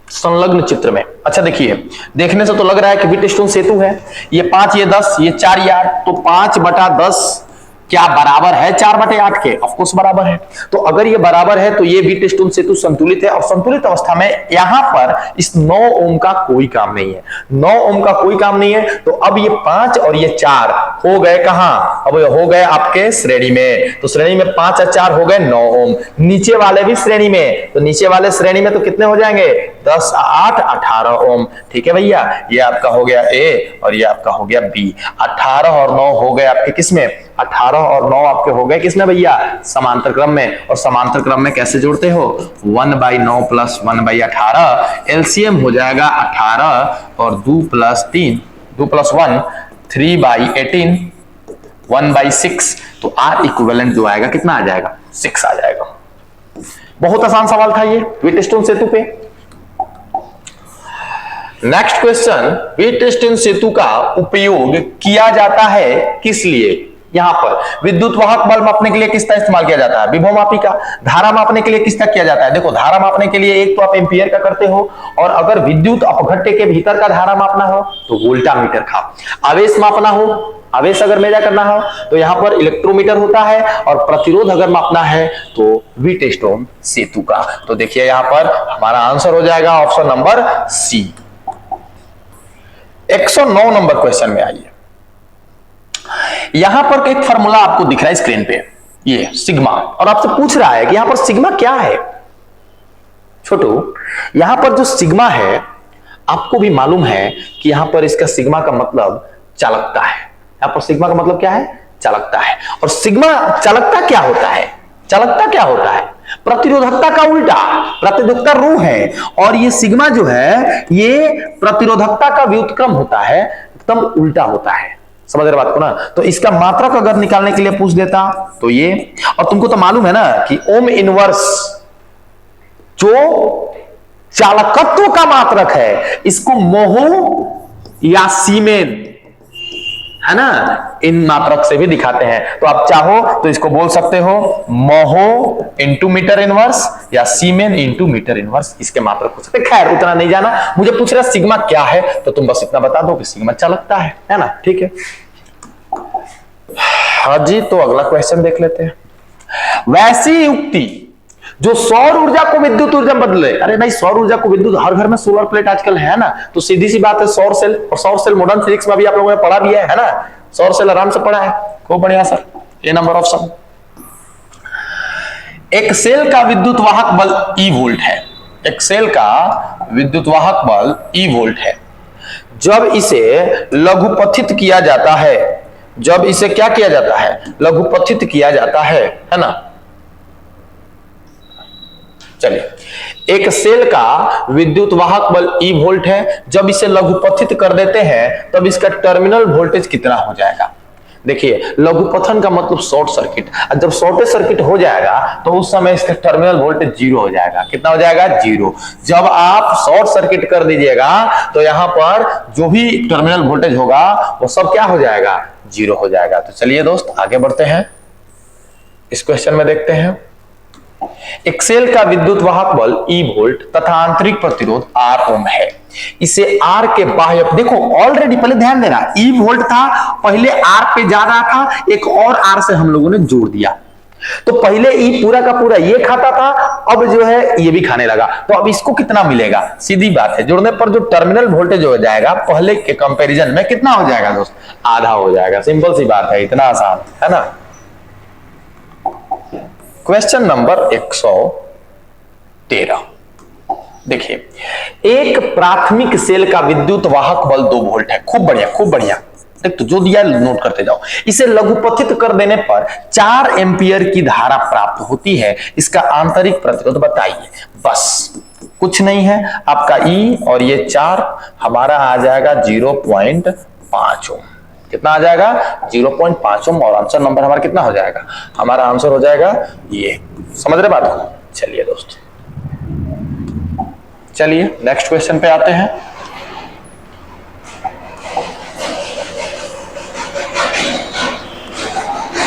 Speaker 1: संलग्न चित्र में, अच्छा देखिए, देखने से तो लग रहा है कि व्हीटस्टोन सेतु है, ये 5 ये 10 ये 4 ये 8, तो 5/10 क्या बराबर है 4/8 के? ऑफ कोर्स बराबर है। तो अगर ये बराबर है तो ये व्हीटस्टोन सेतु संतुलित है, और संतुलित अवस्था में यहां पर इस 9 ओम का कोई काम नहीं है। 9 ओम का कोई काम नहीं है, तो अब ये 5 और ये 4 हो गए कहां, अब ये हो गए आपके श्रेणी में। तो श्रेणी में 5 और 4 हो गए 9 ओम। नीचे वाले भी श्रेणी में, तो नीचे वाले श्रेणी में तो कितने हो जाएंगे, 10 8 18 ओम। ठीक है भैया, ये आपका हो गया ए और ये आपका हो गया बी। 18 और 9 हो गए आपके किसमें, 18 और 9 आपके हो गए किसमें भैया, समांतर क्रम में। और समांतर क्रम में कैसे जोड़ते हो, 1/9 प्लस 1/18, एलसीएम हो जाएगा 18 और 2 प्लस 3, 2 प्लस 1 3/18, 1/6। तो आर इक्विवेलेंट जो आएगा कितना आ जाएगा, 6 आ जाएगा। बहुत आसान सवाल था ये व्हीटस्टोन सेतु पे। नेक्स्ट क्वेश्चन, व्हीटस्टोन सेतु का उपयोग किया जाता है किस लिए। यहां पर विद्युत वाहक बल मापने के लिए किसका इस्तेमाल किया जाता है, विभव मापी का। धारा मापने के लिए किसका किया जाता है, देखो धारा मापने के लिए एक तो आप एम्पियर का करते हो, और अगर विद्युत अपघट्य के भीतर का धारा मापना हो तो वोल्टामीटर का। आवेश मापना हो, आवेश अगर मेजर करना हो तो यहां पर इलेक्ट्रोमीटर होता है, और प्रतिरोध अगर मापना है तो व्हीटस्टोन सेतु का। तो देखिए यहां पर हमारा आंसर हो जाएगा option number C. 109 number question में आइए। यहां पर एक फार्मूला आपको दिख रहा है स्क्रीन पे, ये सिग्मा, और आपसे पूछ रहा है कि यहां पर सिग्मा क्या है। छोटू, यहां पर जो सिग्मा है आपको भी मालूम है कि यहां पर इसका सिग्मा का मतलब चालकता है। यहां पर सिग्मा का मतलब क्या है, चालकता है। और सिग्मा चालकता क्या होता है, चालकता क्या होता है, प्रतिरोधकता का उल्टा, प्रतिरोधकता रू है, और ये सिग्मा जो है ये प्रतिरोधकता का व्युत्क्रम होता है, एकदम उल्टा होता है। समझ रहे बात को ना। तो इसका मात्रक अगर निकालने के लिए पूछ देता तो ये, और तुमको तो मालूम है ना कि ओम इनवर्स जो चालकत्व का मात्रक है इसको मोहो या सीमेन है ना, इन मात्रक से भी दिखाते हैं। तो आप चाहो तो इसको बोल सकते हो मोहो इंटू मीटर इनवर्स या सीमेन इंटू मीटर इनवर्स, इसके मात्रक हो सकते। खैर उतना नहीं जाना, मुझे पूछ रहा सिग्मा क्या है, तो तुम बस इतना बता दो कि सिग्मा चालकता है ना। ठीक है, हाँ जी, तो अगला क्वेश्चन देख लेते हैं। वैसी युक्ति जो सौर ऊर्जा को विद्युत ऊर्जा में बदले। अरे भाई, सौर ऊर्जा को विद्युत, हर घर में सोलर प्लेट आजकल है ना, तो सीधी सी बात है सौर सेल। और सौर सेल मॉडर्न फिजिक्स में भी आप लोगों ने पढ़ा भी है ना, सौर सेल आराम से पढ़ा है, खूब बढ़िया सर। ये नंबर ऑप्शन, एक सेल का विद्युत वाहक बल ई वोल्ट है, एक सेल का विद्युत वाहक बल E वोल्ट है। जब इसे लघुपथित किया जाता है, जब इसे क्या किया जाता है, लघुपथित किया जाता है ना। चलिए, एक सेल का विद्युत वाहक बल E वोल्ट है, जब इसे लघुपथित कर देते हैं तब इसका टर्मिनल वोल्टेज कितना हो जाएगा। देखिए, लघुपथन का मतलब शॉर्ट सर्किट, जब शॉर्ट सर्किट हो जाएगा तो उस समय इसका टर्मिनल वोल्टेज जीरो हो जाएगा। कितना हो जाएगा, जीरो। जब आप शॉर्ट सर्किट कर दीजिएगा तो यहां पर जो भी टर्मिनल वोल्टेज होगा वो सब क्या हो जाएगा, जीरो हो जाएगा। तो चलिए दोस्त आगे बढ़ते हैं, इस क्वेश्चन में देखते हैं। एक सेल का विद्युत वाहक बल E वोल्ट तथा आंतरिक प्रतिरोध R ओम है। इसे R के बाह्य, देखो ऑलरेडी पहले ध्यान देना, E वोल्ट था, पहले R पे जा रहा था, एक और R से हम लोगों ने जोड़ दिया। तो पहले E पूरा का पूरा ये खाता था, अब जो है ये भी खाने लगा। तो अब इसको कितना मिलेगा, सीधी बात है, जुड़ने पर जो टर्मिनल वोल्टेज हो जाएगा पहले के कंपैरिजन में कितना हो जाएगा दोस्त, आधा हो जाएगा। सिंपल सी बात है, इतना आसान है ना। क्वेश्चन नंबर 113, देखिए, एक प्राथमिक सेल का विद्युत वाहक बल 2 वोल्ट है। खूब बढ़िया, खूब बढ़िया। देख, तो जो दिया नोट करते जाओ। इसे लघुपथित कर देने पर 4 एम्पियर की धारा प्राप्त होती है। इसका आंतरिक प्रतिरोध बताइए। बस कुछ नहीं है, आपका E और ये 4 हमारा आ जाएगा 0.5 ओम। कितना आ जाएगा, 0.5 ओम। और आंसर नंबर हमारा कितना हो जाएगा, हमारा आंसर हो जाएगा ये। समझ रहे बात को। चलिए दोस्त, चलिए नेक्स्ट क्वेश्चन पे आते हैं।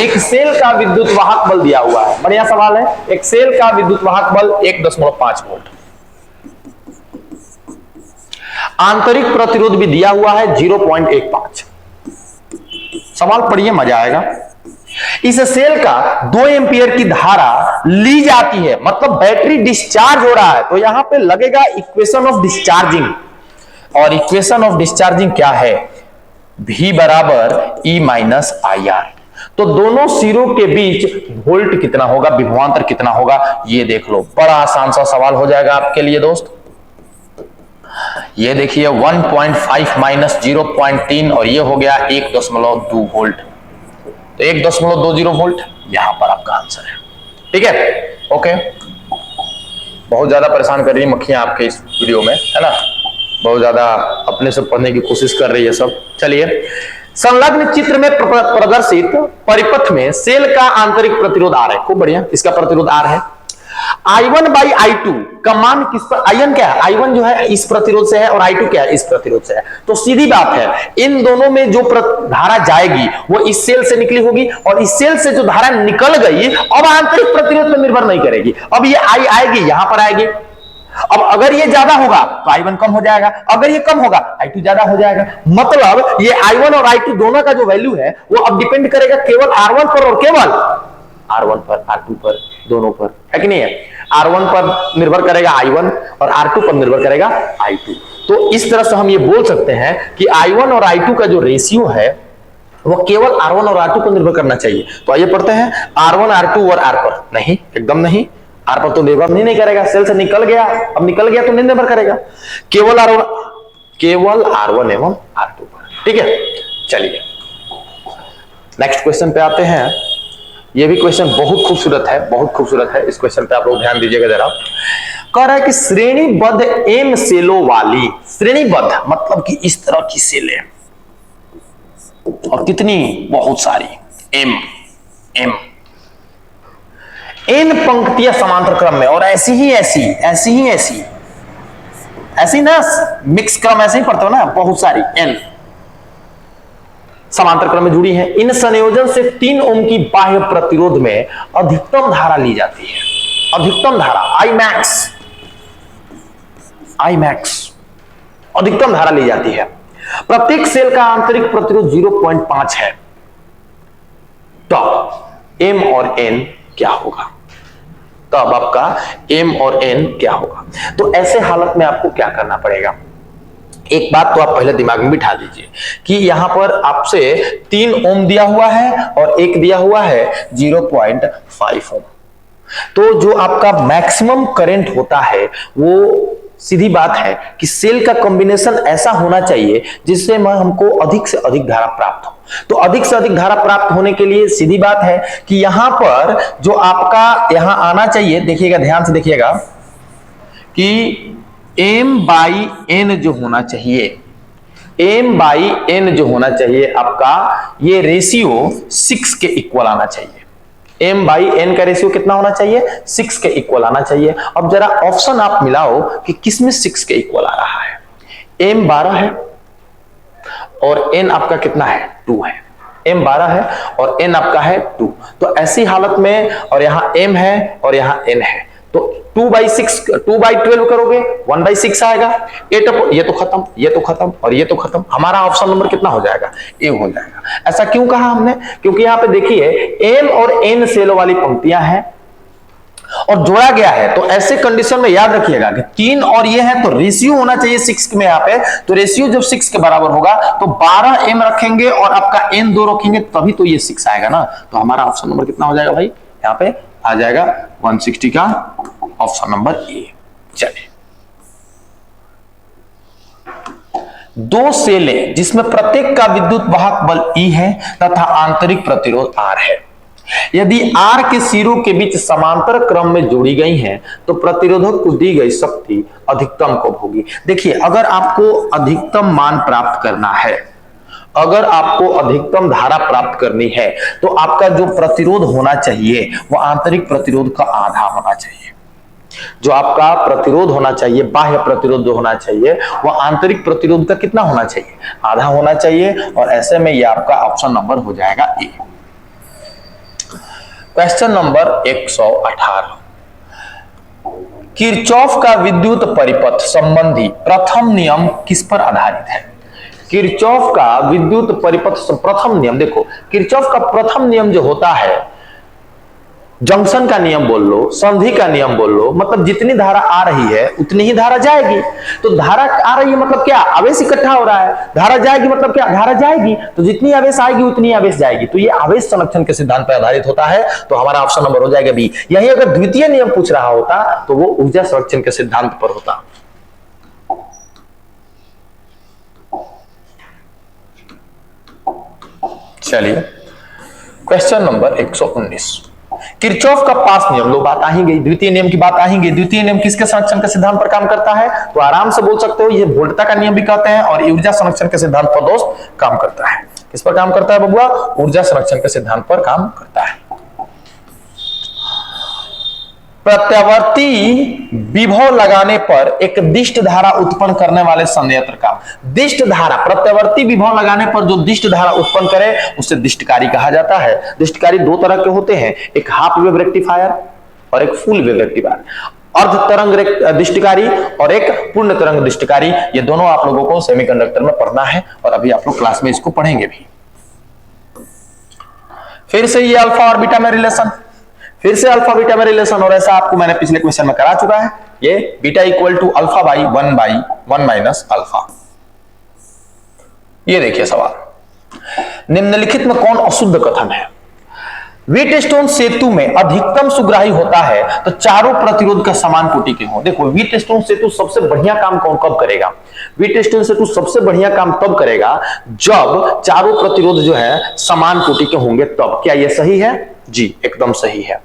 Speaker 1: एक सेल का विद्युत वाहक बल दिया हुआ है, बढ़िया सवाल है। एक सेल का विद्युत वाहक बल 1.5 वोल्ट, आंतरिक प्रतिरोध भी दिया हुआ है 0.15। सवाल पढ़िए, मजा आएगा। इस सेल का 2 एम्पियर की धारा ली जाती है, मतलब बैटरी डिस्चार्ज हो रहा है, तो यहां पे लगेगा इक्वेशन ऑफ डिस्चार्जिंग। और इक्वेशन ऑफ डिस्चार्जिंग क्या है, V बराबर E माइनस IR। तो दोनों सिरों के बीच वोल्ट कितना होगा, विभवांतर कितना होगा, ये देख लो। बड़ा आसान सा सवाल हो जाएगा आपके लिए दोस्त। ये देखिए 1.5 माइनस 0.3 और ये हो गया 1.2 वोल्ट। तो 1.20 वोल्ट यहां पर आपका आंसर है। ठीक है, ओके। बहुत ज्यादा परेशान कर रही है मक्खियां आपके इस वीडियो में, है ना। बहुत ज्यादा अपने से पढ़ने की कोशिश कर रही है सब। चलिए, संलग्न चित्र में प्रदर्शित परिपथ में सेल का आंतरिक प्रतिरोध R है। खूब बढ़िया, इसका प्रतिरोध R है। I1 बाई I2 का मान किस पर, I1 क्या है, I1 जो है इस प्रतिरोध से है और I2 क्या है, इस प्रतिरोध से है। तो सीधी बात है, इन दोनों में जो धारा जाएगी वो इस सेल से निकली होगी, और इस सेल से जो धारा निकल गई अब आंतरिक प्रतिरोध पर निर्भर नहीं करेगी। अब ये I आएगी, यहां पर आएगी। अब अगर ये ज्यादा होगा तो I1 कम हो जाएगा, अगर ये कम होगा I2 ज्यादा हो जाएगा। मतलब ये I1 और I2 दोनों का जो वैल्यू है वो अब डिपेंड करेगा केवल R1 पर और केवल R1 पर, R2 पर, दोनों पर, है कि नहीं है। R1 पर निर्भर करेगा I1 और R2 पर निर्भर करेगा I2। तो इस तरह से हम ये बोल सकते हैं कि I1 और I2 का जो रेशियो है वो केवल R1 और R2 पर निर्भर करना चाहिए। तो आइए पढ़ते हैं, R1 R2 और R पर नहीं, एकदम नहीं। R पर तो निर्भर नहीं करेगा, सेल से निकल गया, अब निकल गया तो नहीं निर्भर करेगा, केवल R1 एवं R2 पर। ठीक है, चलिए नेक्स्ट क्वेश्चन पे आते हैं। ये भी क्वेश्चन बहुत खूबसूरत है, बहुत खूबसूरत है। इस क्वेश्चन पे आप लोग ध्यान दीजिएगा जरा। कह रहा है कि श्रेणीबद्ध M सेलों वाली, श्रेणीबद्ध मतलब कि इस तरह की सेलें, और कितनी, बहुत सारी M N पंक्तियां समांतर क्रम में, और ऐसी ना, मिक्स क्रम ऐसे ही पढ़ते हो ना, बहुत सारी N समांतर क्रम में जुड़ी है। इन संयोजन से 3 ओम की बाह्य प्रतिरोध में अधिकतम धारा ली जाती है। अधिकतम धारा Imax अधिकतम धारा ली जाती है। प्रत्येक सेल का आंतरिक प्रतिरोध 0.5 है। तब M और N क्या होगा, तब आपका M और N क्या होगा। तो ऐसे हालत में आपको क्या करना पड़ेगा, एक बात तो आप पहले दिमाग में बिठा दीजिए कि यहां पर आपसे 3 ओम दिया हुआ है और एक दिया हुआ है 0.5 ओम। तो जो आपका मैक्सिमम करंट होता है वो सीधी बात है कि सेल का कॉम्बिनेशन ऐसा होना चाहिए जिससे हमको अधिक से अधिक धारा प्राप्त हो। तो अधिक से अधिक धारा प्राप्त होने के लिए सीधी बात है कि यहां पर जो आपका यहां आना चाहिए, देखिएगा ध्यान से देखिएगा कि m बाई n जो होना चाहिए, m बाई n जो होना चाहिए आपका, ये रेशियो 6 के इक्वल आना चाहिए। m बाई n का रेशियो कितना होना चाहिए? 6 के इक्वल आना चाहिए। अब जरा ऑप्शन आप मिलाओ कि किसमें 6 के इक्वल आ रहा है। m 12 है और n आपका कितना है? 2 है। m 12 है और n आपका है 2। तो ऐसी हालत में, और यहां m है और यहां n है, तो 2/6 2/12 करोगे 1/6 आएगा। 8 ये तो खत्म, ये तो खत्म और ये तो खत्म। हमारा ऑप्शन नंबर कितना हो जाएगा? ए हो जाएगा। ऐसा क्यों कहा हमने? क्योंकि यहां पे देखिए m और n सेलों वाली पंक्तियां हैं और जोड़ा गया है। तो ऐसे कंडीशन में याद रखिएगा कि 3 और ये है तो रेशियो होना चाहिए 6 में। यहाँ पे तो रेशियो जब 6 के बराबर होगा तो 12 m रखेंगे और आपका n 2 रखेंगे, तभी तो ये 6 आएगा ना। तो हमारा ऑप्शन नंबर कितना हो जाएगा भाई? यहाँ पे आ जाएगा 160 का ऑप्शन नंबर ए। चलिए, दो सेलें जिसमें प्रत्येक का विद्युत वाहक बल E है तथा आंतरिक प्रतिरोध R है। यदि R के सिरों के बीच समांतर क्रम में जोड़ी गई हैं तो प्रतिरोधक को दी गई शक्ति अधिकतम कब होगी? देखिए, अगर आपको अधिकतम मान प्राप्त करना है, अगर आपको अधिकतम धारा प्राप्त करनी है, तो आपका जो प्रतिरोध होना चाहिए वो आंतरिक प्रतिरोध का आधा होना चाहिए। जो आपका प्रतिरोध होना चाहिए, बाह्य प्रतिरोध जो होना चाहिए, वो आंतरिक प्रतिरोध का कितना होना चाहिए? आधा होना चाहिए। और ऐसे में ये आपका ऑप्शन नंबर हो जाएगा ए। क्वेश्चन नंबर 118, किरचॉफ का विद्युत परिपथ संबंधी प्रथम नियम किस पर आधारित है? किरचॉफ का विद्युत परिपथ प्रथम नियम, देखो किरचॉफ का प्रथम नियम जो होता है, जंक्शन का नियम बोल लो, संधि का नियम बोल लो, मतलब जितनी धारा आ रही है उतनी ही धारा जाएगी। तो धारा आ रही है मतलब क्या? आवेश इकट्ठा हो रहा है। धारा जाएगी मतलब क्या? धारा जाएगी। तो जितनी आवेश आएगी उतनी आवेश जाएगी। तो ये आवेश संरक्षण के सिद्धांत पर आधारित होता है। तो हमारा ऑप्शन नंबर हो जाएगा बी। यही अगर द्वितीय नियम पूछ रहा होता तो वो ऊर्जा संरक्षण के सिद्धांत पर होता। चलिए, क्वेश्चन नंबर 119, किरचॉफ का पास नियम, लो बात आ ही गई, द्वितीय नियम की बात आ ही गई। द्वितीय नियम किसके संरक्षण के सिद्धांत पर काम करता है? तो आराम से बोल सकते हो ये वोल्टता का नियम भी कहते हैं और ऊर्जा संरक्षण के सिद्धांत पर दोस्त काम करता है। किस पर काम करता है बबुआ? ऊर्जा संरक्षण के सिद्धांत पर काम करता है। प्रत्यावर्ती विभव लगाने पर एक दिष्ट धारा उत्पन्न करने वाले संयंत्र का दिष्ट धारा, प्रत्यावर्ती विभव लगाने पर जो दिष्ट धारा उत्पन्न करे उसे दिष्टकारी कहा जाता है। दिष्टकारी दो तरह के होते हैं, एक हाफ वेव रेक्टिफायर और एक फुल वेव रेक्टिफायर। अर्ध तरंग दिष्टकारी और एक पूर्ण तरंग दिष्टकारी। ये दोनों आप लोगों को सेमीकंडक्टर में पढ़ना है और अभी आप लोग क्लास में इसको पढ़ेंगे भी। फिर से ये अल्फा और बीटा में रिलेशन, फिर से अल्फा बीटा में रिलेशन, और ऐसा आपको मैंने पिछले क्वेश्चन में करा चुका है। ये beta equal to alpha by 1/1 minus alpha. ये देखिए सवाल, निम्नलिखित में कौन अशुद्ध कथन है? व्हीटस्टोन सेतु में अधिकतम सुग्राही होता है तो चारों प्रतिरोध का समान कोटि के हो। देखो व्हीटस्टोन सेतु सबसे बढ़िया काम कब करेगा? व्हीटस्टोन सेतु सबसे बढ़िया काम तब करेगा जब चारों प्रतिरोध जो है समान कोटि के होंगे तब। क्या यह सही है? जी एकदम सही है।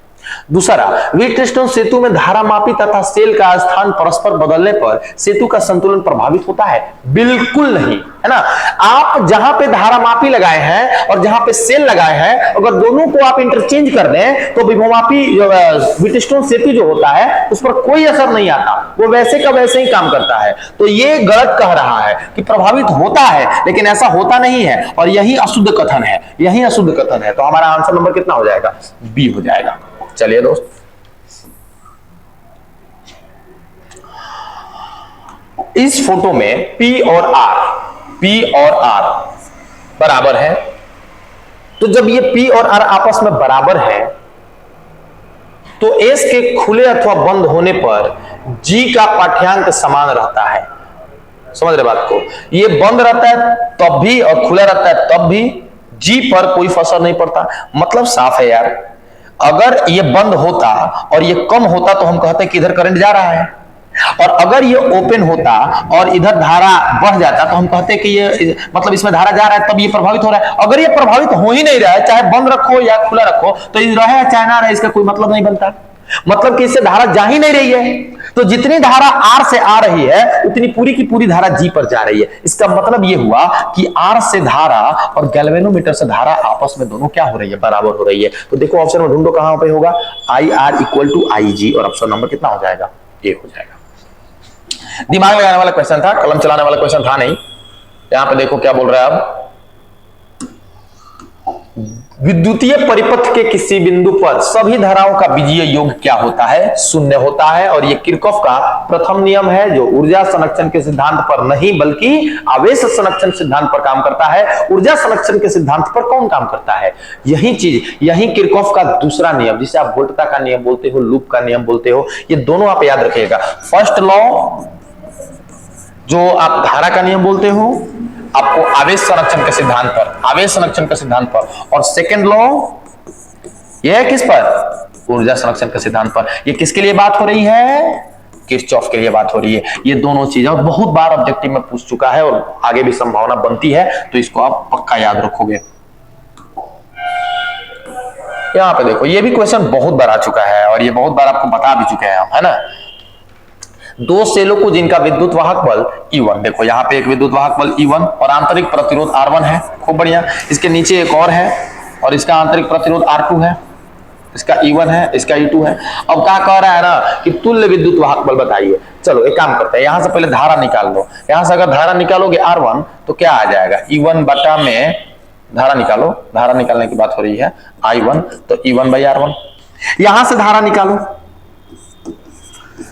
Speaker 1: दूसरा, व्हीटस्टोन सेतु में धारामापी तथा सेल का स्थान परस्पर बदलने पर सेतु का संतुलन प्रभावित होता है? बिल्कुल नहीं, है ना। आप जहां पे धारामापी लगाए हैं और जहां पे सेल लगाए हैं, अगर दोनों को आप इंटरचेंज कर दें तो विभवमापी व्हीटस्टोन सेतु जो होता है उस पर कोई असर नहीं आता, वो वैसे का वैसे ही काम करता है। तो ये गलत कह रहा है कि प्रभावित होता है, लेकिन ऐसा होता नहीं है और यही अशुद्ध कथन है, यही अशुद्ध कथन है। तो हमारा आंसर नंबर कितना हो जाएगा? बी हो जाएगा। चलिए दोस्त, इस फोटो में P और R बराबर है। तो जब ये P और R आपस में बराबर है तो S के खुले अथवा बंद होने पर G का पाठ्यांक समान रहता है। समझ रहे बात को? ये बंद रहता है तब भी और खुला रहता है तब भी, G पर कोई फर्क नहीं पड़ता। मतलब साफ है यार, अगर ये बंद होता और ये कम होता तो हम कहते कि इधर करंट जा रहा है, और अगर ये ओपन होता और इधर धारा बढ़ जाता तो हम कहते कि ये मतलब इसमें धारा जा रहा है, तब ये प्रभावित हो रहा है। अगर ये प्रभावित हो ही नहीं रहा है, चाहे बंद रखो या खुला रखो, तो ये रहे चाहे ना रहे, इसका कोई मतलब नहीं बनता। मतलब कि इससे धारा जा ही नहीं रही है, तो जितनी धारा आर से आ रही है उतनी पूरी की पूरी धारा जी पर जा रही है। इसका मतलब ये हुआ कि आर से धारा और गैल्वेनोमीटर से धारा आपस में दोनों क्या हो रही है, बराबर हो रही है। तो देखो ऑप्शन में ढूंढो कहां पे होगा, आई आर इक्वल टू आई जी, और ऑप्शन नंबर कितना हो जाएगा, ये हो जाएगा। दिमाग लगाने वाला क्वेश्चन था, कलम चलाने वाला क्वेश्चन था नहीं। यहां पे देखो क्या बोल रहा है अब, विद्युतीय परिपथ के किसी बिंदु पर सभी धाराओं का बीजीय योग क्या होता है, शून्य होता है। और यह किरचॉफ का प्रथम नियम है, जो ऊर्जा संरक्षण के सिद्धांत पर नहीं बल्कि आवेश संरक्षण सिद्धांत पर काम करता है। ऊर्जा संरक्षण के सिद्धांत पर कौन काम करता है, यही चीज, यही किरचॉफ का दूसरा नियम, जिसे आप वोल्टता का नियम बोलते हो, लूप का नियम बोलते हो, ये दोनों आप याद रखिएगा। फर्स्ट लॉ जो आप धारा का नियम बोलते हो, आपको आवेश संरक्षण के सिद्धांत पर, आवेश संरक्षण के सिद्धांत पर, और सेकंड लॉ यह है किस पर, ऊर्जा संरक्षण के सिद्धांत पर। ये किसके लिए बात हो रही है, किरचॉफ के लिए बात हो रही है। ये दोनों चीजें बहुत बार ऑब्जेक्टिव में पूछ चुका है और आगे भी संभावना बनती है, तो इसको आप पक्का याद रखोगे। यहां पे देखो, ये भी क्वेश्चन बहुत बार आ चुका है और ये बहुत बार आपको बता भी चुके हैं हम, है ना। दो सेलों को जिनका विद्युत वाहक बल E1, देखो यहाँ पे एक विद्युत वाहक बल E1 और आंतरिक प्रतिरोध R1 है, खूब बढ़िया। इसके नीचे एक और है और इसका आंतरिक प्रतिरोध R2 है, इसका E1 है, इसका E2 है। अब क्या कह रहा है ना कि तुल्य विद्युत वाहक बल बताइए। चलो एक काम करते हैं, यहां से पहले धारा निकाल लो। यहां से अगर धारा निकालोगे R1 तो क्या आ जाएगा, E1 बटा में धारा निकालो, धारा निकालने की बात हो रही है I1, तो E1 बाई R1। यहां से धारा निकालो,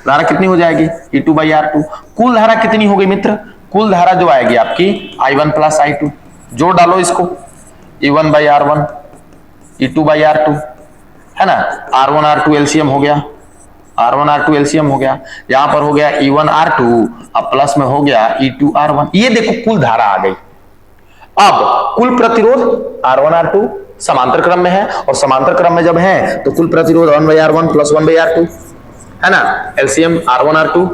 Speaker 1: धारा कितनी हो जाएगी, E2 बाई R2। कुल धारा कितनी हो गई मित्र, कुल धारा जो आएगी आपकी I1 प्लस I2, जोड़ डालो इसको, E1 by R1, E2 by R2, है ना। R1 R2 एलसीएम हो गया, R1 R2 एलसीएम हो गया, यहां पर हो गया E1 R2, अब प्लस में हो गया E2 R1। ये देखो कुल धारा आ गई। अब कुल प्रतिरोध R1 R2 समांतर क्रम में है, और समांतर क्रम में जब है तो कुल प्रतिरोध 1 by R1 plus 1 by R2, है ना। एलसीएम R1 R2,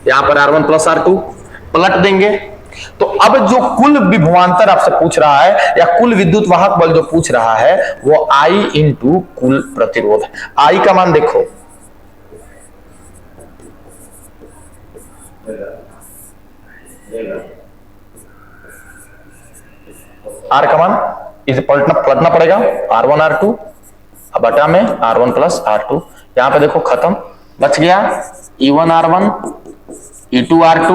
Speaker 1: यहां पर R1 प्लस R2 पलट देंगे। तो अब जो कुल विभवांतर आपसे पूछ रहा है या कुल विद्युत वाहक बल जो पूछ रहा है वो I इंटू कुल प्रतिरोध। I का मान देखो, R का मान इसे पलटना पड़ेगा, R1 R2 बटा में R1 प्लस R2। यहां पे देखो खत्म, बच गया E1 R1, E2 R2,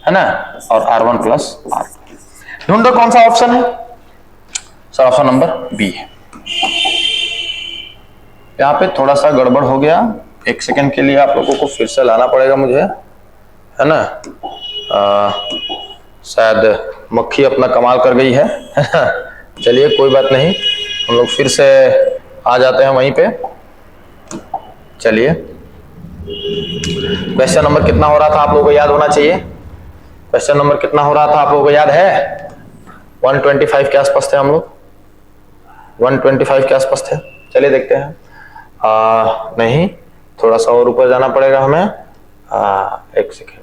Speaker 1: है ना, और R1 प्लस R2। ढूंढो कौन सा ऑप्शन है सर, ऑप्शन नंबर बी है। यहां पे थोड़ा सा गड़बड़ हो गया, एक सेकंड के लिए आप लोगों को फिर से लाना पड़ेगा मुझे, है ना। शायद मक्खी अपना कमाल कर गई है चलिए कोई बात नहीं, हम लोग फिर से आ जाते हैं वहीं पे। चलिए, क्वेश्चन नंबर कितना हो रहा था आप लोगों को याद होना चाहिए, क्वेश्चन नंबर कितना हो रहा था आप लोगों को याद है, 125 के आसपास थे हम लोग, 125 के आसपास थे। चलिए देखते हैं, नहीं थोड़ा सा और ऊपर जाना पड़ेगा हमें, एक सेकेंड,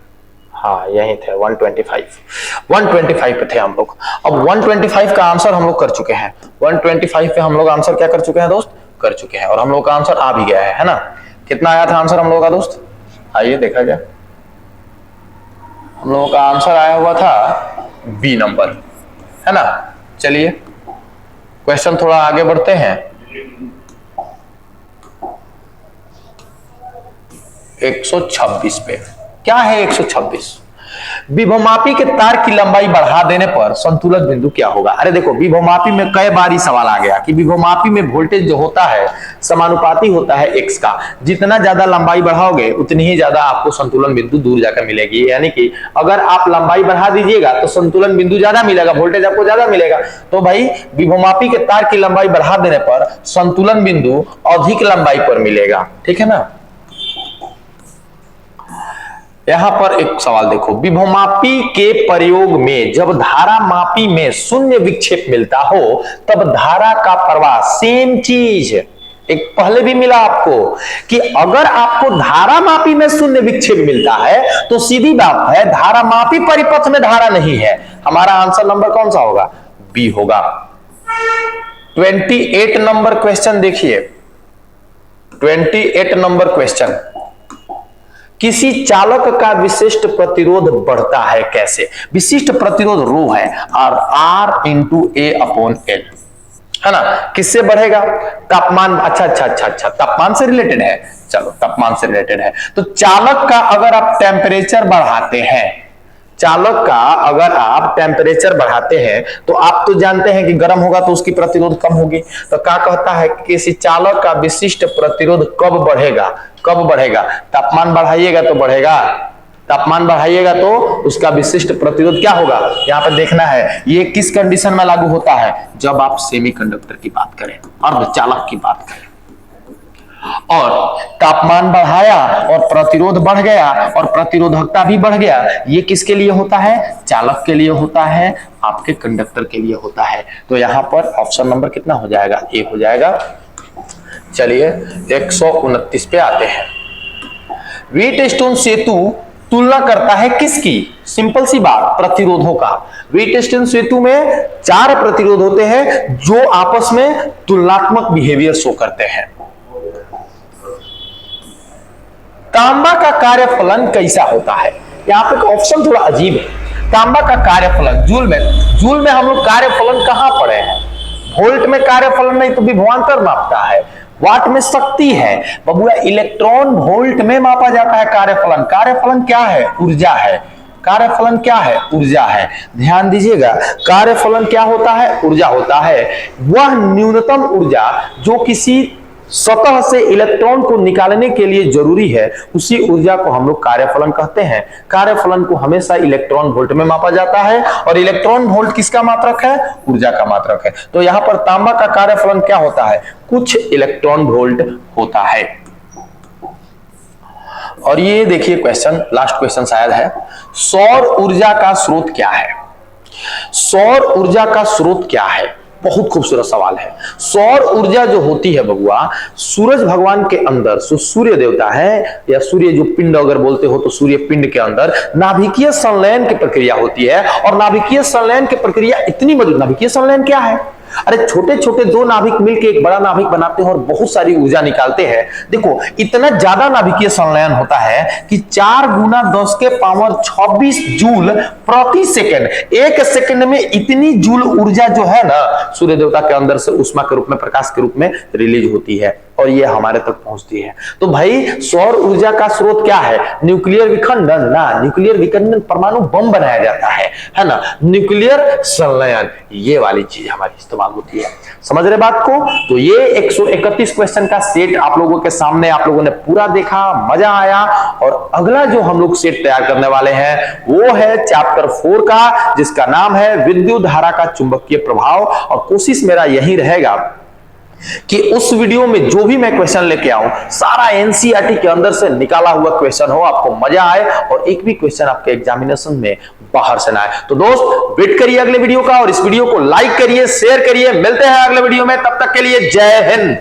Speaker 1: हाँ यही थे 125 पे थे हम लोग। अब 125 का आंसर हम लोग कर चुके हैं, 125 पे हम लोग आंसर क्या कर चुके हैं दोस्त, कर चुके हैं, और हम लोग का आंसर आ भी गया है ना। कितना आया था आंसर हम लोगों का दोस्त, आइए देखा जाए। हम लोगों का आंसर आया हुआ था बी नंबर, है ना। चलिए क्वेश्चन थोड़ा आगे बढ़ते हैं। 126 पे क्या है, 126, विभवमापी के तार की लंबाई बढ़ा देने पर संतुलन बिंदु क्या होगा। अरे देखो विभवमापी में कई बार ही सवाल आ गया कि विभवमापी में वोल्टेज जो होता है समानुपाती होता है x का, जितना ज्यादा लंबाई बढ़ाओगे उतनी ही ज्यादा आपको संतुलन बिंदु दूर जाकर मिलेगी। यानी कि अगर आप लंबाई बढ़ा दीजिएगा तो संतुलन बिंदु ज्यादा मिलेगा, वोल्टेज आपको ज्यादा मिलेगा। तो भाई विभवमापी के तार की लंबाई बढ़ा देने पर संतुलन बिंदु अधिक लंबाई पर मिलेगा, ठीक है ना। यहां पर एक सवाल देखो, विभवमापी के प्रयोग में जब धारा मापी में शून्य विक्षेप मिलता हो तब धारा का प्रवाह, सेम चीज एक पहले भी मिला आपको कि अगर आपको धारा मापी में शून्य विक्षेप मिलता है तो सीधी बात है धारा मापी परिपथ में धारा नहीं है। हमारा आंसर नंबर कौन सा होगा? बी होगा। 28 नंबर क्वेश्चन देखिए, 28 नंबर क्वेश्चन, किसी चालक का विशिष्ट प्रतिरोध बढ़ता है कैसे? विशिष्ट प्रतिरोध रो है और R इंटू ए अपॉन एल, है ना। किससे बढ़ेगा? तापमान। अच्छा, तापमान से रिलेटेड है। चलो तापमान से रिलेटेड है तो चालक का अगर आप टेम्परेचर बढ़ाते हैं, चालक का अगर आप टेम्परेचर बढ़ाते हैं तो आप तो जानते हैं कि गर्म होगा तो उसकी प्रतिरोध कम होगी। तो क्या कहता है कि किसी चालक का विशिष्ट प्रतिरोध कब बढ़ेगा? कब बढ़ेगा? तापमान बढ़ाइएगा तो बढ़ेगा, तापमान बढ़ाइएगा तो उसका विशिष्ट प्रतिरोध क्या होगा? यहां पर देखना है ये किस कंडीशन में लागू होता है, जब आप सेमीकंडक्टर की बात करें, अर्धचालक की बात करें। और तापमान बढ़ाया और प्रतिरोध बढ़ गया और प्रतिरोधकता भी बढ़ गया, ये किसके लिए होता है? चालक के लिए होता है, आपके कंडक्टर के लिए होता है। तो यहां पर ऑप्शन नंबर कितना हो जाएगा? ए हो जाएगा। चलिए 129 पे आते हैं। व्हीटस्टोन सेतु तुलना करता है किसकी? सिंपल सी बात, प्रतिरोधों का। व्हीटस्टोन सेतु में 4 प्रतिरोध होते हैं जो आपस में तुलनात्मक बिहेवियर शो करते हैं। तांबा का कार्यफलन कैसा होता है? यहां पे ऑप्शन थोड़ा अजीब है। तांबा का कार्यफलन जूल में हम लोग कार्यफलन कहां पढ़े हैं? वोल्ट में कार्यफलन नहीं तो विभवांतर मापता है, वाट में शक्ति है बबुआ, इलेक्ट्रॉन वोल्ट में मापा जाता है कार्यफलन। कार्यफलन क्या है? ऊर्जा है। कार्यफलन क्या है? ऊर्जा है। ध्यान दीजिएगा, कार्यफलन क्या होता है? ऊर्जा होता है। वह न्यूनतम ऊर्जा जो किसी सतह से इलेक्ट्रॉन को निकालने के लिए जरूरी है, उसी ऊर्जा को हम लोग कार्यफलन कहते हैं। कार्यफलन को हमेशा इलेक्ट्रॉन वोल्ट में मापा जाता है और इलेक्ट्रॉन वोल्ट किसका मात्रक है? ऊर्जा का मात्रक है। तो यहां पर तांबा का कार्यफलन क्या होता है? कुछ इलेक्ट्रॉन वोल्ट होता है। और ये देखिए क्वेश्चन, लास्ट क्वेश्चन शायद है, सौर ऊर्जा का स्रोत क्या है? सौर ऊर्जा का स्रोत क्या है? बहुत खूबसूरत सवाल है। सौर ऊर्जा जो होती है बबुआ, सूरज भगवान के अंदर, सूर्य देवता है या सूर्य जो पिंड अगर बोलते हो तो सूर्य पिंड के अंदर नाभिकीय संलयन की प्रक्रिया होती है। और नाभिकीय संलयन की प्रक्रिया इतनी मजबूत, नाभिकीय संलयन क्या है? अरे छोटे छोटे 2 नाभिक मिलकर एक बड़ा नाभिक बनाते हैं और बहुत सारी ऊर्जा निकालते हैं। देखो इतना ज्यादा नाभिकीय संलयन होता है कि 4 गुना 10 के पावर 26 जूल प्रति सेकंड, 1 सेकंड में इतनी जूल ऊर्जा जो है ना सूर्य देवता के अंदर से ऊष्मा के रूप में, प्रकाश के रूप में रिलीज होती है और ये हमारे तक पहुंचती है। तो भाई सौर ऊर्जा का स्रोत क्या है? न्यूक्लियर विखंडन ना, न्यूक्लियर विखंडन परमाणु बम बनाया जाता है ना। न्यूक्लियर संलयन, ये वाली चीज हमारी इस्तेमाल होती है। समझ रहे बात को? तो ये 131 क्वेश्चन का सेट आप लोगों के सामने आप लोगों ने पूरा देखा, मजा आया। और अगला जो हम लोग सेट तैयार करने वाले हैं वो है चैप्टर 4 का, जिसका नाम है विद्युत धारा का चुंबकीय प्रभाव। और कोशिश मेरा यही रहेगा कि उस वीडियो में जो भी मैं क्वेश्चन लेके आऊं सारा एनसीईआरटी के अंदर से निकाला हुआ क्वेश्चन हो, आपको मजा आए और एक भी क्वेश्चन आपके एग्जामिनेशन में बाहर से ना आए। तो दोस्त वेट करिए अगले वीडियो का और इस वीडियो को लाइक करिए, शेयर करिए। मिलते हैं अगले वीडियो में, तब तक के लिए जय हिंद।